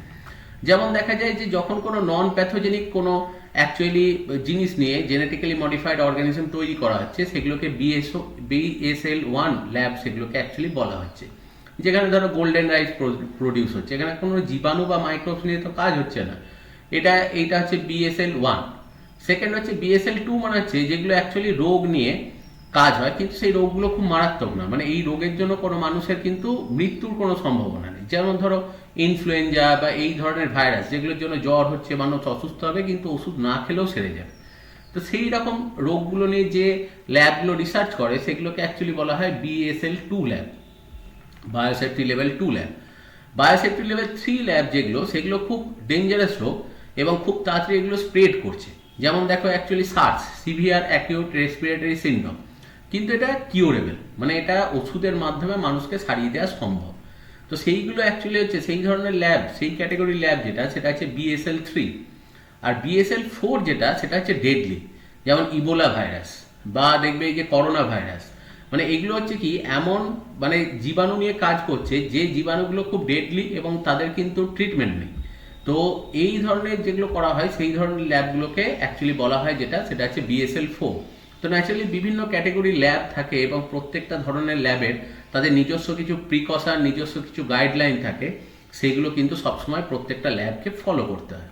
যেমন দেখা যায় যে যখন কোনো নন প্যাথোজেনিক কোনো অ্যাকচুয়ালি জিনিস নিয়ে জেনেটিক্যালি মডিফাইড অর্গানিজম তৈরি করা হচ্ছে সেগুলোকে BSL-1 ল্যাব সেগুলোকে অ্যাকচুয়ালি বলা হচ্ছে। যেখানে ধরো গোল্ডেন রাইস প্রডিউস হচ্ছে, এখানে কোনো জীবাণু বা মাইক্রোবস নিয়ে তো কাজ হচ্ছে না, এইটা হচ্ছে BSL-1। সেকেন্ড হচ্ছে BSL-2, মানে হচ্ছে যেগুলো অ্যাকচুয়ালি রোগ নিয়ে কাজ হয় কিন্তু সেই রোগগুলো খুব মারাত্মক না, মানে এই রোগের জন্য কোনো মানুষের কিন্তু মৃত্যুর কোনো সম্ভাবনা নেই। যেমন ধরো ইনফ্লুয়েঞ্জা বা এই ধরনের ভাইরাস যেগুলোর জন্য জ্বর হচ্ছে, মানুষ অসুস্থ হবে কিন্তু ওষুধ না খেলেও সেরে যাবে। তো সেই রকম রোগগুলো নিয়ে যে ল্যাবগুলো রিসার্চ করে সেগুলোকে অ্যাকচুয়ালি বলা হয় BSL-2 lab, biosafety level 2 lab. Biosafety level 3 lab যেগুলো সেগুলো খুব ডেঞ্জারাস রোগ এবং খুব তাড়াতাড়ি এগুলো স্প্রেড করছে। যেমন দেখো actually SARS, severe acute respiratory syndrome, কিন্তু এটা কিউরেবল, মানে এটা ওষুধের মাধ্যমে মানুষকে সারিয়ে দেওয়া সম্ভব। তো সেইগুলো অ্যাকচুয়ালি হচ্ছে সেই ধরনের ল্যাব, সেই ক্যাটাগরি ল্যাব যেটা সেটা হচ্ছে BSL-3। আর BSL-4 যেটা সেটা হচ্ছে ডেডলি, যেমন ইবোলা ভাইরাস বা দেখবে এই যে করোনা ভাইরাস, মানে এগুলো হচ্ছে কি এমন মানে জীবাণু নিয়ে কাজ করছে যে জীবাণুগুলো খুব ডেডলি এবং তাদের কিন্তু ট্রিটমেন্ট নেই। তো এই ধরনের যেগুলো করা হয় সেই ধরনের ল্যাবগুলোকে অ্যাকচুয়ালি বলা হয় সেটা হচ্ছে BSL-4। তো ন্যাচারালি বিভিন্ন ক্যাটেগরি ল্যাব থাকে এবং প্রত্যেকটা ধরনের ল্যাবের তাদের নিজস্ব কিছু প্রিকশন, নিজস্ব কিছু গাইডলাইন থাকে, সেগুলো কিন্তু সবসময় প্রত্যেকটা ল্যাবকে ফলো করতে হয়।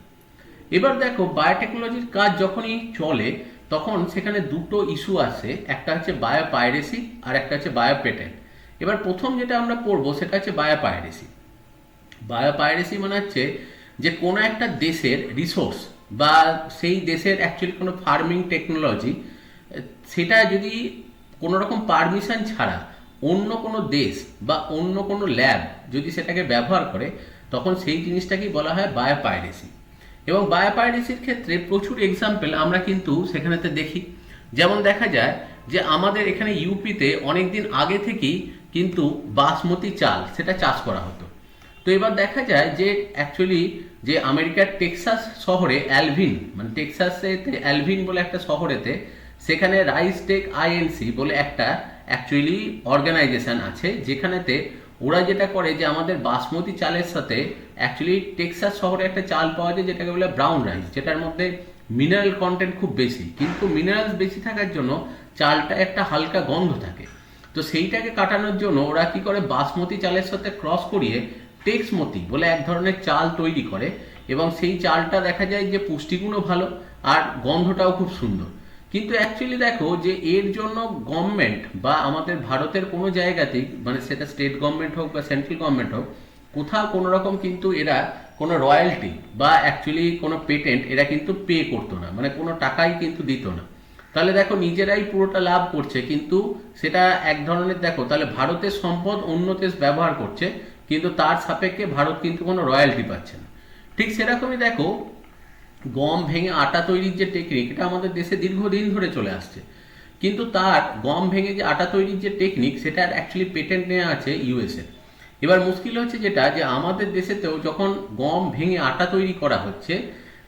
এবার দেখো বায়োটেকনোলজির কাজ যখনই চলে তখন সেখানে দুটো ইস্যু আসে, একটা হচ্ছে বায়োপাইরেসি আর একটা হচ্ছে বায়োপেটেন্ট। এবার প্রথম যেটা আমরা পড়বো সেটা হচ্ছে বায়োপাইরেসি। বায়োপাইরেসি মানে হচ্ছে যে কোনো একটা দেশের রিসোর্স বা সেই দেশের অ্যাকচুয়ালি কোনো ফার্মিং টেকনোলজি সেটা যদি কোনো রকম পারমিশন ছাড়া অন্য কোনো দেশ বা অন্য কোনো ল্যাব যদি সেটাকে ব্যবহার করে তখন সেই জিনিসটাকেই বলা হয় বায়োপাইরেসি। এবং বায়োপাইরেসির ক্ষেত্রে প্রচুর এক্সাম্পল আমরা কিন্তু সেখানেতে দেখি। যেমন দেখা যায় যে আমাদের এখানে ইউপিতে অনেক দিন আগে থেকেই কিন্তু বাসমতি চাল সেটা চাষ করা হতো। তো এবার দেখা যায় যে অ্যাকচুয়ালি যে আমেরিকার টেক্সাস শহরে অ্যালভিন, মানে টেক্সাসেতে অ্যালভিন বলে একটা শহরেতে সেখানে রাইস টেক আইএনসি বলে একটা অ্যাকচুয়ালি অর্গানাইজেশন আছে, যেখানেতে ওরা যেটা করে যে আমাদের বাসমতি চালের সাথে অ্যাকচুয়ালি টেক্সাস শহরে একটা চাল পাওয়া যায় যেটাকে বলে ব্রাউন রাইস, যেটার মধ্যে মিনারেল কন্টেন্ট খুব বেশি, কিন্তু মিনারেলস বেশি থাকার জন্য চালটা একটা হালকা গন্ধ থাকে। তো সেইটাকে কাটানোর জন্য ওরা কি করে বাসমতি চালের সাথে ক্রস করিয়ে টেক্সমতি বলে এক ধরনের চাল তৈরি করে এবং সেই চালটা দেখা যায় যে পুষ্টিগুণও ভালো আর গন্ধটাও খুব সুন্দর। কিন্তু অ্যাকচুয়ালি দেখো যে এর জন্য গভর্নমেন্ট বা আমাদের ভারতের কোনো জায়গাতেই, মানে সেটা স্টেট গভর্নমেন্ট হোক বা সেন্ট্রাল গভর্নমেন্ট হোক, কোথাও কোনো রকম কিন্তু এরা কোনো রয়্যালটি বা অ্যাকচুয়ালি কোনো পেটেন্ট এরা কিন্তু পে করতো না, মানে কোনো টাকাই কিন্তু দিত না। তাহলে দেখো নিজেরাই পুরোটা লাভ করছে, কিন্তু সেটা এক ধরনের দেখো তাহলে ভারতের সম্পদ অন্য দেশ ব্যবহার করছে কিন্তু তার সাপেক্ষে ভারত কিন্তু কোনো রয়্যালটি পাচ্ছে না। ঠিক সেরকমই দেখো গম ভেঙে আটা তৈরির যে টেকনিক এটা আমাদের দেশে দীর্ঘদিন ধরে চলে আসছে, কিন্তু তার গম ভেঙে যে আটা তৈরির যে টেকনিক সেটার অ্যাকচুয়ালি পেটেন্ট নেওয়া আছে ইউএসএ। এবার মুশকিল হচ্ছে যেটা যে আমাদের দেশেতেও যখন গম ভেঙে আটা তৈরি করা হচ্ছে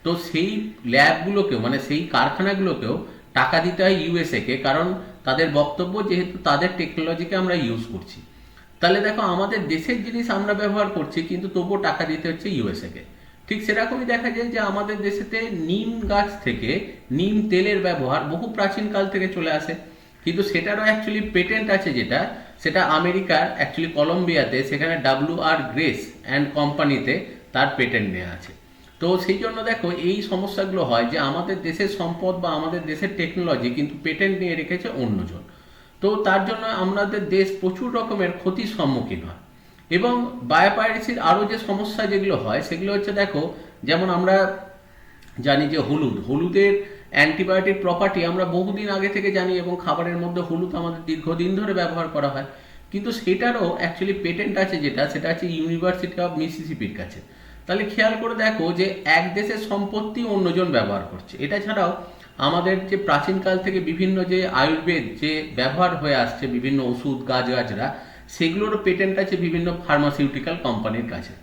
তো সেই ল্যাবগুলোকেও মানে সেই কারখানাগুলোকেও টাকা দিতে হয় ইউএসএ কে, কারণ তাদের বক্তব্য যেহেতু তাদের টেকনোলজিকে আমরা ইউজ করছি। তাহলে দেখো আমাদের দেশের জিনিস আমরা ব্যবহার করছি কিন্তু তবুও টাকা দিতে হচ্ছে ইউএসএ কে। ঠিক সেরকমই দেখা যায় যে আমাদের দেশেতে নিম গাছ থেকে নিম তেলের ব্যবহার বহু প্রাচীন কাল থেকে চলে আসে, কিন্তু সেটারও অ্যাকচুয়ালি পেটেন্ট আছে যেটা, সেটা আমেরিকার অ্যাকচুয়ালি কলম্বিয়াতে, সেখানে WR গ্রেস অ্যান্ড কোম্পানিতে তার পেটেন্ট নেওয়া আছে। তো সেই জন্য দেখো এই সমস্যাগুলো হয় যে আমাদের দেশের সম্পদ বা আমাদের দেশের টেকনোলজি কিন্তু পেটেন্ট নিয়ে রেখেছে অন্যজন। তো তার জন্য আমাদের দেশ প্রচুর রকমের ক্ষতির সম্মুখীন হয়। এবং বায়োপাইরেসির আরও যে সমস্যা যেগুলো হয় সেগুলো হচ্ছে দেখো, যেমন আমরা জানি যে হলুদের অ্যান্টিবায়োটিক প্রপার্টি আমরা বহুদিন আগে থেকে জানি, এবং খাবারের মধ্যে হলুদ আমাদের দীর্ঘদিন ধরে ব্যবহার করা হয়, কিন্তু সেটারও অ্যাকচুয়ালি পেটেন্ট আছে যেটা, সেটা আছে ইউনিভার্সিটি অফ মিসিসিপির কাছে। তাহলে খেয়াল করে দেখো যে এক দেশের সম্পত্তি অন্যজন ব্যবহার করছে। এটা ছাড়াও আমাদের যে প্রাচীনকাল থেকে বিভিন্ন যে আয়ুর্বেদ যে ব্যবহার হয়ে আসছে, বিভিন্ন ওষুধ গাছগাছরা, সেগুলোরও পেটেন্ট আছে বিভিন্ন ফার্মাসিউটিক্যাল কোম্পানির কাছে।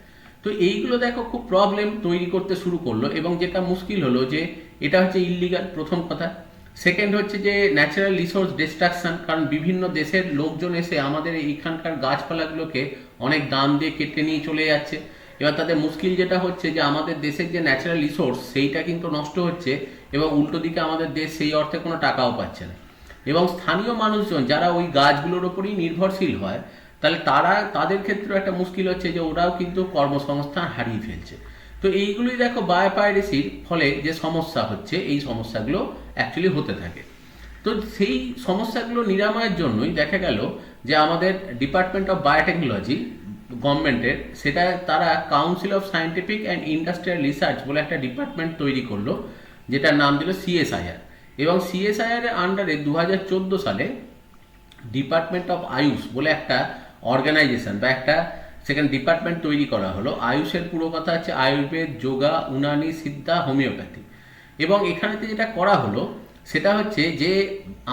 তো এইগুলো দেখো খুব প্রবলেম তৈরি করতে শুরু করলো, এবং যেটা মুশকিল হলো যে এটা হচ্ছে ইল্লিগাল, প্রথম কথা। সেকেন্ড হচ্ছে যে ন্যাচারাল রিসোর্স ডিস্ট্রাকশন, কারণ বিভিন্ন দেশের লোকজন এসে আমাদের এইখানকার গাছপালাগুলোকে অনেক দাম দিয়ে কেটে নিয়ে চলে যাচ্ছে। এবার তাদের মুশকিল যেটা হচ্ছে যে আমাদের দেশের যে ন্যাচারাল রিসোর্স সেইটা কিন্তু নষ্ট হচ্ছে, এবং উল্টো দিকে আমাদের দেশ সেই অর্থে কোনো টাকাও পাচ্ছে না। এবং স্থানীয় মানুষজন যারা ওই গাছগুলোর ওপরই নির্ভরশীল হয়, তাহলে তাদের ক্ষেত্রেও একটা মুশকিল হচ্ছে যে ওরাও কিন্তু কর্মসংস্থান হারিয়ে ফেলছে। তো এইগুলোই দেখো বায়োপাইরেসির ফলে যে সমস্যা হচ্ছে, এই সমস্যাগুলো অ্যাকচুয়ালি হতে থাকে। তো সেই সমস্যাগুলো নিরাময়ের জন্যই দেখা গেল যে আমাদের ডিপার্টমেন্ট অফ বায়োটেকনোলজি গভর্নমেন্টের, সেটা তারা council of scientific and industrial research বলে একটা ডিপার্টমেন্ট তৈরি করলো, যেটার নাম দিল CSIR। এবং CSIR এর আন্ডারে 2014 সালে ডিপার্টমেন্ট অফ আয়ুষ বলে একটা অর্গানাইজেশন বা একটা সেখানে ডিপার্টমেন্ট তৈরি করা হলো। আয়ুষের পুরো কথা হচ্ছে আয়ুর্বেদ, যোগা, উনানি, সিদ্ধা, হোমিওপ্যাথি। এবং এখানেতে যেটা করা হলো সেটা হচ্ছে যে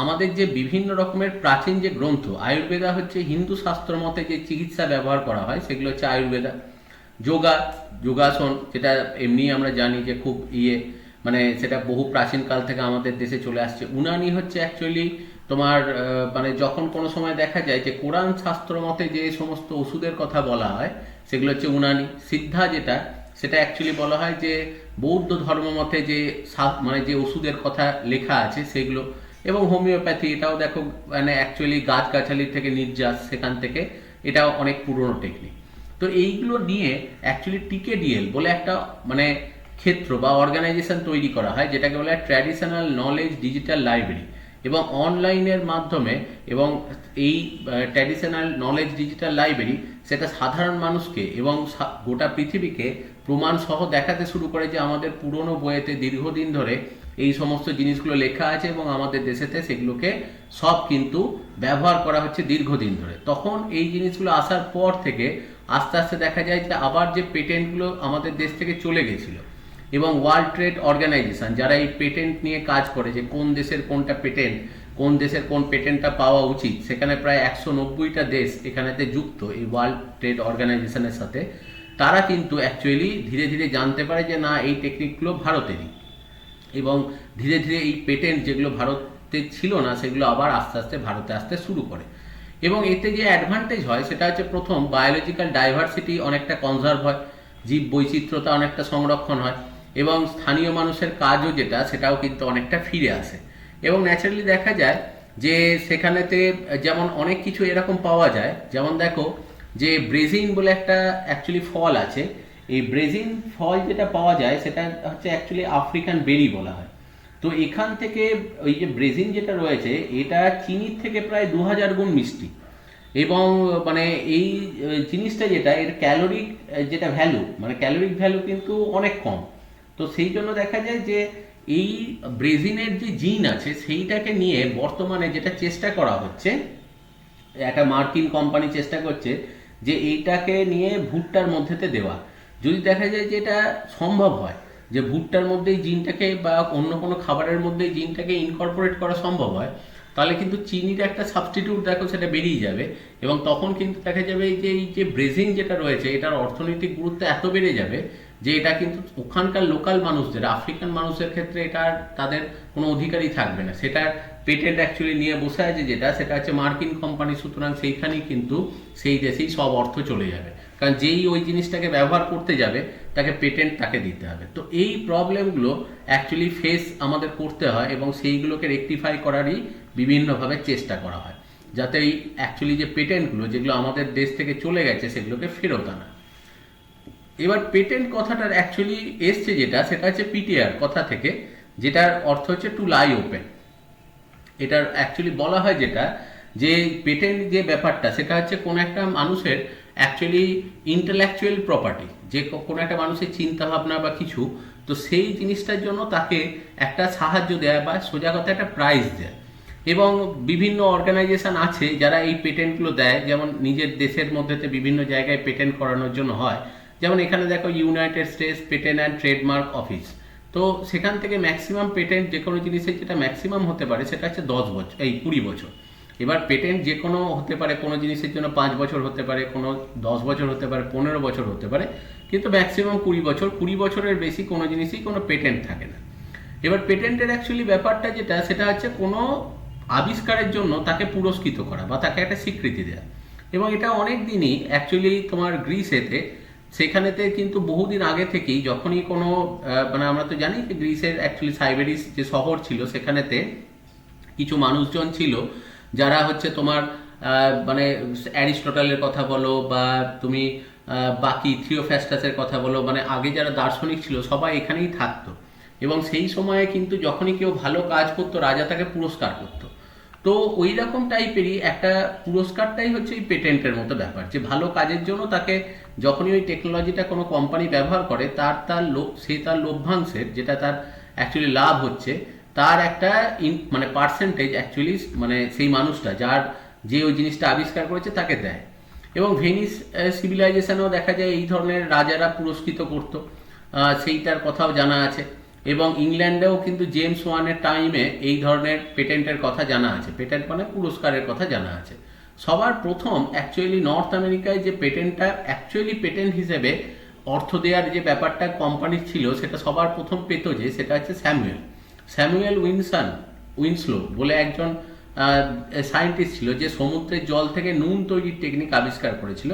আমাদের যে বিভিন্ন রকমের প্রাচীন যে গ্রন্থ, আয়ুর্বেদা হচ্ছে হিন্দু শাস্ত্র মতে যে চিকিৎসা ব্যবহার করা হয় সেগুলো হচ্ছে আয়ুর্বেদা। যোগাসন, যেটা এমনি আমরা জানি যে খুব মানে সেটা বহু প্রাচীন কাল থেকে আমাদের দেশে চলে আসছে। উনানি হচ্ছে অ্যাকচুয়ালি তোমার মানে যখন কোনো সময় দেখা যায় যে কোরআন শাস্ত্র মতে যে সমস্ত ওষুধের কথা বলা হয় সেগুলো হচ্ছে উনানি। সিদ্ধা যেটা, সেটা অ্যাকচুয়ালি বলা হয় যে বৌদ্ধ ধর্ম মতে যে মানে যে ওষুধের কথা লেখা আছে সেগুলো। এবং হোমিওপ্যাথি, এটাও দেখো মানে অ্যাকচুয়ালি গাছগাছালি থেকে নির্যাস, সেখান থেকে এটাও অনেক পুরনো টেকনিক। তো এইগুলো নিয়ে অ্যাকচুয়ালি TKDL বলে একটা মানে ক্ষেত্র বা অর্গানাইজেশন তৈরি করা হয়, যেটাকে বলা হয় ট্র্যাডিশনাল নলেজ ডিজিটাল লাইব্রেরি। এবং অনলাইনের মাধ্যমে, এবং এই ট্র্যাডিশনাল নলেজ ডিজিটাল লাইব্রেরি সেটা সাধারণ মানুষকে এবং গোটা পৃথিবীকে প্রমাণ সহ দেখাতে শুরু করে যে আমাদের পুরনো বইয়েতে দীর্ঘদিন ধরে এই সমস্ত জিনিসগুলো লেখা আছে, এবং আমাদের দেশেতে সেগুলোকে সব কিন্তু ব্যবহার করা হচ্ছে দীর্ঘদিন ধরে। তখন এই জিনিসগুলো আসার পর থেকে আস্তে আস্তে দেখা যায় যে আবার যে পেটেন্টগুলো আমাদের দেশ থেকে চলে গেছিলো, এবং ওয়ার্ল্ড ট্রেড অর্গানাইজেশন যারা এই পেটেন্ট নিয়ে কাজ করে যে কোন দেশের কোনটা পেটেন্ট, কোন দেশের কোন পেটেন্টটা পাওয়া উচিত, সেখানে প্রায় 190টা দেশ এখানেতে যুক্ত এই ওয়ার্ল্ড ট্রেড অর্গানাইজেশনের সাথে। তারা কিন্তু অ্যাকচুয়ালি ধীরে ধীরে জানতে পারে যে না, এই টেকনিকগুলো ভারতেরই, এবং ধীরে ধীরে এই পেটেন্ট যেগুলো ভারতে ছিল না সেগুলো আবার আস্তে আস্তে ভারতে আসতে শুরু করে। এবং এতে যে অ্যাডভান্টেজ হয় সেটা হচ্ছে, প্রথম, বায়োলজিক্যাল ডাইভার্সিটি অনেকটা কনজার্ভ হয়, জীব বৈচিত্র্যতা অনেকটা সংরক্ষণ হয়, এবং স্থানীয় মানুষের কাজও যেটা সেটাও কিন্তু অনেকটা ফিরে আসে। এবং ন্যাচারালি দেখা যায় যে সেখানেতে যেমন অনেক কিছু এরকম পাওয়া যায়, যেমন দেখো যে ব্রেজিন বলে একটা অ্যাকচুয়ালি ফল আছে। এই ব্রেজিন ফল যেটা পাওয়া যায় সেটা হচ্ছে অ্যাকচুয়ালি আফ্রিকান বেরি বলা হয়। তো এখান থেকে ওই যে ব্রেজিন যেটা রয়েছে এটা চিনির থেকে প্রায় 2000 গুণ মিষ্টি, এবং মানে এই জিনিসটা যেটা এর ক্যালোরিক যেটা ভ্যালু, মানে ক্যালোরিক ভ্যালু কিন্তু অনেক কম। তো সেই জন্য দেখা যায় যে এই ব্রেজিনের যে জিন আছে সেইটাকে নিয়ে বর্তমানে যেটা চেষ্টা করা হচ্ছে, একটা মার্কিন কোম্পানি চেষ্টা করছে যে এইটাকে নিয়ে ভুট্টার মধ্যেতে দেওয়া। যদি দেখা যায় যে এটা সম্ভব হয় যে ভুট্টার মধ্যে এই জিনটাকে বা অন্য কোনো খাবারের মধ্যে এই জিনটাকে ইনকর্পোরেট করা সম্ভব হয়, তাহলে কিন্তু চিনির একটা সাবস্টিটিউট দেখো সেটা বেরিয়ে যাবে। এবং তখন কিন্তু দেখা যাবে যে এই যে ব্রেজিন যেটা রয়েছে এটার অর্থনৈতিক গুরুত্ব এত বেড়ে যাবে যে এটা কিন্তু ওখানকার লোকাল মানুষদের, আফ্রিকান মানুষের ক্ষেত্রে এটা তাদের কোনো অধিকারই থাকবে না, সেটার পেটেন্ট অ্যাকচুয়ালি নিয়ে বসে আছে যেটা, সেটা হচ্ছে মার্কিন কোম্পানি, সুতরাং সেইখানেই কিন্তু সেই দেশেই সব অর্থ চলে যাবে, কারণ যেই ওই জিনিসটাকে ব্যবহার করতে যাবে তাকে পেটেন্ট তাকে দিতে হবে। তো এই প্রবলেমগুলো অ্যাকচুয়ালি ফেস আমাদের করতে হয় এবং সেইগুলোকে রেকটিফাই করারই বিভিন্নভাবে চেষ্টা করা হয়, যাতে এই অ্যাকচুয়ালি যে পেটেন্টগুলো যেগুলো আমাদের দেশ থেকে চলে গেছে সেগুলোকে ফেরত আনা। এবার পেটেন্ট কথাটার অ্যাকচুয়ালি এসছে যেটা, সেটা হচ্ছে পিটিআর কথা থেকে, যেটার অর্থ হচ্ছে টু লাই ওপেন। এটার অ্যাকচুয়ালি বলা হয় যেটা, যে পেটেন্ট যে ব্যাপারটা সেটা হচ্ছে কোনো একটা মানুষের অ্যাকচুয়ালি ইন্টেলেকচুয়াল প্রপার্টি, যে কোনো একটা মানুষের চিন্তাভাবনা বা কিছু, তো সেই জিনিসটার জন্য তাকে একটা সাহায্য দেয় বা সোজা কথা একটা প্রাইজ দেয়। এবং বিভিন্ন অর্গানাইজেশন আছে যারা এই পেটেন্টগুলো দেয়, যেমন নিজের দেশের মধ্যেতে বিভিন্ন জায়গায় পেটেন্ট করানোর জন্য হয়, যেমন এখানে দেখো United states patent and trademark office. তো সেখান থেকে ম্যাক্সিমাম পেটেন্ট যে কোনো জিনিসের যেটা ম্যাক্সিমাম হতে পারে সেটা হচ্ছে 20 বছর। এবার পেটেন্ট যে কোনো হতে পারে, কোনো জিনিসের জন্য 5 বছর হতে পারে, কোনো 10 বছর হতে পারে, 15 বছর হতে পারে, কিন্তু ম্যাক্সিমাম 20 বছর। 20 বছরের বেশি কোনো জিনিসই কোনো পেটেন্ট থাকে না। এবার পেটেন্টের অ্যাকচুয়ালি ব্যাপারটা যেটা, সেটা হচ্ছে কোনো আবিষ্কারের জন্য তাকে পুরস্কৃত করা বা তাকে একটা স্বীকৃতি দেওয়া। এবং এটা অনেক দিনই অ্যাকচুয়ালি তোমার গ্রিসেতে, সেখানেতে কিন্তু বহুদিন আগে থেকেই যখনই কোনো মানে আমরা তো জানি যে গ্রিসের অ্যাকচুয়ালি সাইবেরিস যে শহর ছিল, সেখানেতে কিছু মানুষজন ছিল যারা হচ্ছে তোমার মানে অ্যারিস্টটলের কথা বলো বা তুমি বাকি থিওফ্যাস্টাসের কথা বলো, মানে আগে যারা দার্শনিক ছিল সবাই এখানেই থাকতো। এবং সেই সময়ে কিন্তু যখনই কেউ ভালো কাজ করতো রাজা তাকে পুরস্কার করতো। তো ওই রকম টাইপেরই একটা পুরস্কারটাই হচ্ছে এই পেটেন্টের মতো ব্যাপার, যে ভালো কাজের জন্য তাকে যখনই ওই টেকনোলজিটা কোনো কোম্পানি ব্যবহার করে, তার লভ্যাংশের যেটা তার অ্যাকচুয়ালি লাভ হচ্ছে, তার একটা মানে পার্সেন্টেজ অ্যাকচুয়ালি মানে সেই মানুষটা যে ওই জিনিসটা আবিষ্কার করেছে তাকে দেয়। এবং ভেনিস সিভিলাইজেশনেও দেখা যায় এই ধরনের রাজারা পুরস্কৃত করতো, সেইটার কথাও জানা আছে। এবং ইংল্যান্ডেও কিন্তু জেমস ওয়ানের টাইমে এই ধরনের পেটেন্টের কথা জানা আছে, পেটেন্ট মানে পুরস্কারের কথা জানা আছে। সবার প্রথম অ্যাকচুয়ালি নর্থ আমেরিকায় যে পেটেন্টটা অ্যাকচুয়ালি পেটেন্ট হিসেবে অর্থ দেওয়ার যে ব্যাপারটা কোম্পানির ছিল, সেটা সবার প্রথম পেত যে, সেটা হচ্ছে স্যামুয়েল উইনস্লো বলে একজন সায়েন্টিস্ট ছিল, যে সমুদ্রের জল থেকে নুন তৈরির টেকনিক আবিষ্কার করেছিল।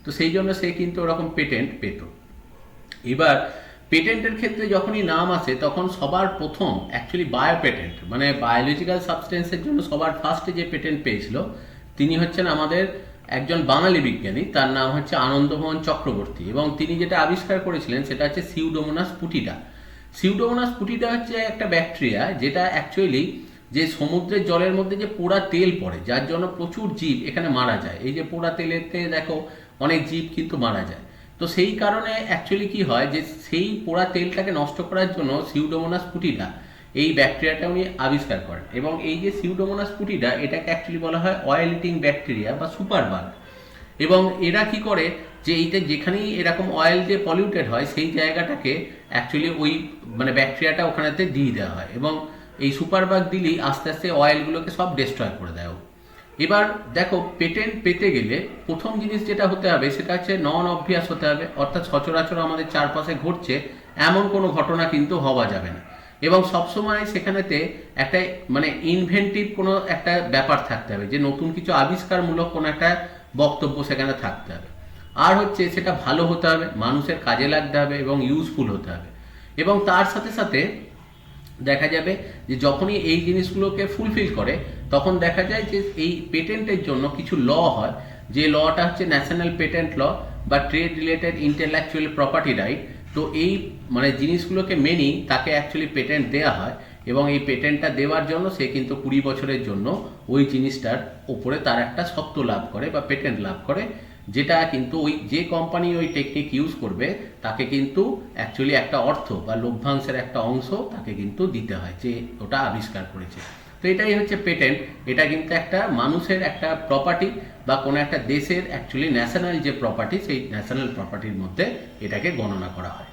তো সেই জন্য সে কিন্তু ওরকম পেটেন্ট পেত। এবার পেটেন্টের ক্ষেত্রে যখনই নাম আসে তখন সবার প্রথম অ্যাকচুয়ালি বায়ো পেটেন্ট মানে বায়োলজিক্যাল সাবস্টেন্সের জন্য সবার ফার্স্টে যে পেটেন্ট পেয়েছিল তিনি হচ্ছেন আমাদের একজন বাঙালি বিজ্ঞানী, তার নাম হচ্ছে আনন্দমোহন চক্রবর্তী। এবং তিনি যেটা আবিষ্কার করেছিলেন সেটা হচ্ছে সিউডোমোনাস পুটিডা। সিউডোমোনাস পুটিডা হচ্ছে একটা ব্যাকটেরিয়া যেটা অ্যাকচুয়ালি যে সমুদ্রের জলের মধ্যে যে পোড়া তেল পড়ে, যার জন্য প্রচুর জীব এখানে মারা যায়। এই যে পোড়া তেলেতে দেখো অনেক জীব কিন্তু মারা যায়। তো সেই কারণে অ্যাকচুয়ালি কি হয়, যে সেই পোড়া তেলটাকে নষ্ট করার জন্য সিউডোমোনাস পুটিডা এই ব্যাকটেরিয়াটা উনি আবিষ্কার করেন। এবং এই যে সিউডোমোনাস পুটিডা, এটাকে অ্যাকচুয়ালি বলা হয় অয়েল ইটিং ব্যাকটেরিয়া বা সুপারবাগ। এবং এরা কি করে, যে এইটা যেখানেই এরকম অয়েল যে পলিউটেড হয় সেই জায়গাটাকে অ্যাকচুয়ালি ওই মানে ব্যাকটেরিয়াটা ওখানেতে দিয়ে দেওয়া হয়, এবং এই সুপারবাগ দিলেই আস্তে আস্তে অয়েলগুলোকে সব ডিস্ট্রয় করে দেয়। এবার দেখো পেটেন্ট পেতে গেলে প্রথম জিনিস যেটা হতে হবে সেটা হচ্ছে নন অবভিয়াস হতে হবে, অর্থাৎ সচরাচর আমাদের চারপাশে ঘটছে এমন কোনো ঘটনা কিন্তু হওয়া যাবে না। এবং সবসময় সেখানেতে একটা মানে ইনভেন্টিভ কোনো একটা ব্যাপার থাকতে হবে, যে নতুন কিছু আবিষ্কারমূলক কোনো একটা বক্তব্য সেখানে থাকতে হবে। আর হচ্ছে সেটা ভালো হতে হবে, মানুষের কাজে লাগতে হবে এবং ইউজফুল হতে হবে। এবং তার সাথে সাথে দেখা যাবে যে যখনই এই জিনিসগুলোকে ফুলফিল করে তখন দেখা যায় যে এই পেটেন্টের জন্য কিছু ল হয়, যে লটা হচ্ছে ন্যাশনাল পেটেন্ট ল বা trade related intellectual property right. তো এই মানে জিনিসগুলোকে মেনেই তাকে অ্যাকচুয়ালি পেটেন্ট দেওয়া হয়, এবং এই পেটেন্টটা দেওয়ার জন্য সে কিন্তু 20 বছরের জন্য ওই জিনিসটার ওপরে তার একটা সত্ত্ব লাভ করে বা পেটেন্ট লাভ করে, যেটা কিন্তু ওই যে কোম্পানি ওই টেকনিক ইউজ করবে তাকে কিন্তু অ্যাকচুয়ালি একটা অর্থ বা লভ্যাংশের একটা অংশ তাকে কিন্তু দিতে হয়, যে ওটা আবিষ্কার করেছে। তো এটাই হচ্ছে পেটেন্ট। এটা কিন্তু একটা মানুষের একটা প্রপার্টি বা কোনো একটা দেশের অ্যাকচুয়ালি ন্যাশনাল যে প্রপার্টি, সেই ন্যাশনাল প্রপার্টির মধ্যে এটাকে গণনা করা হয়।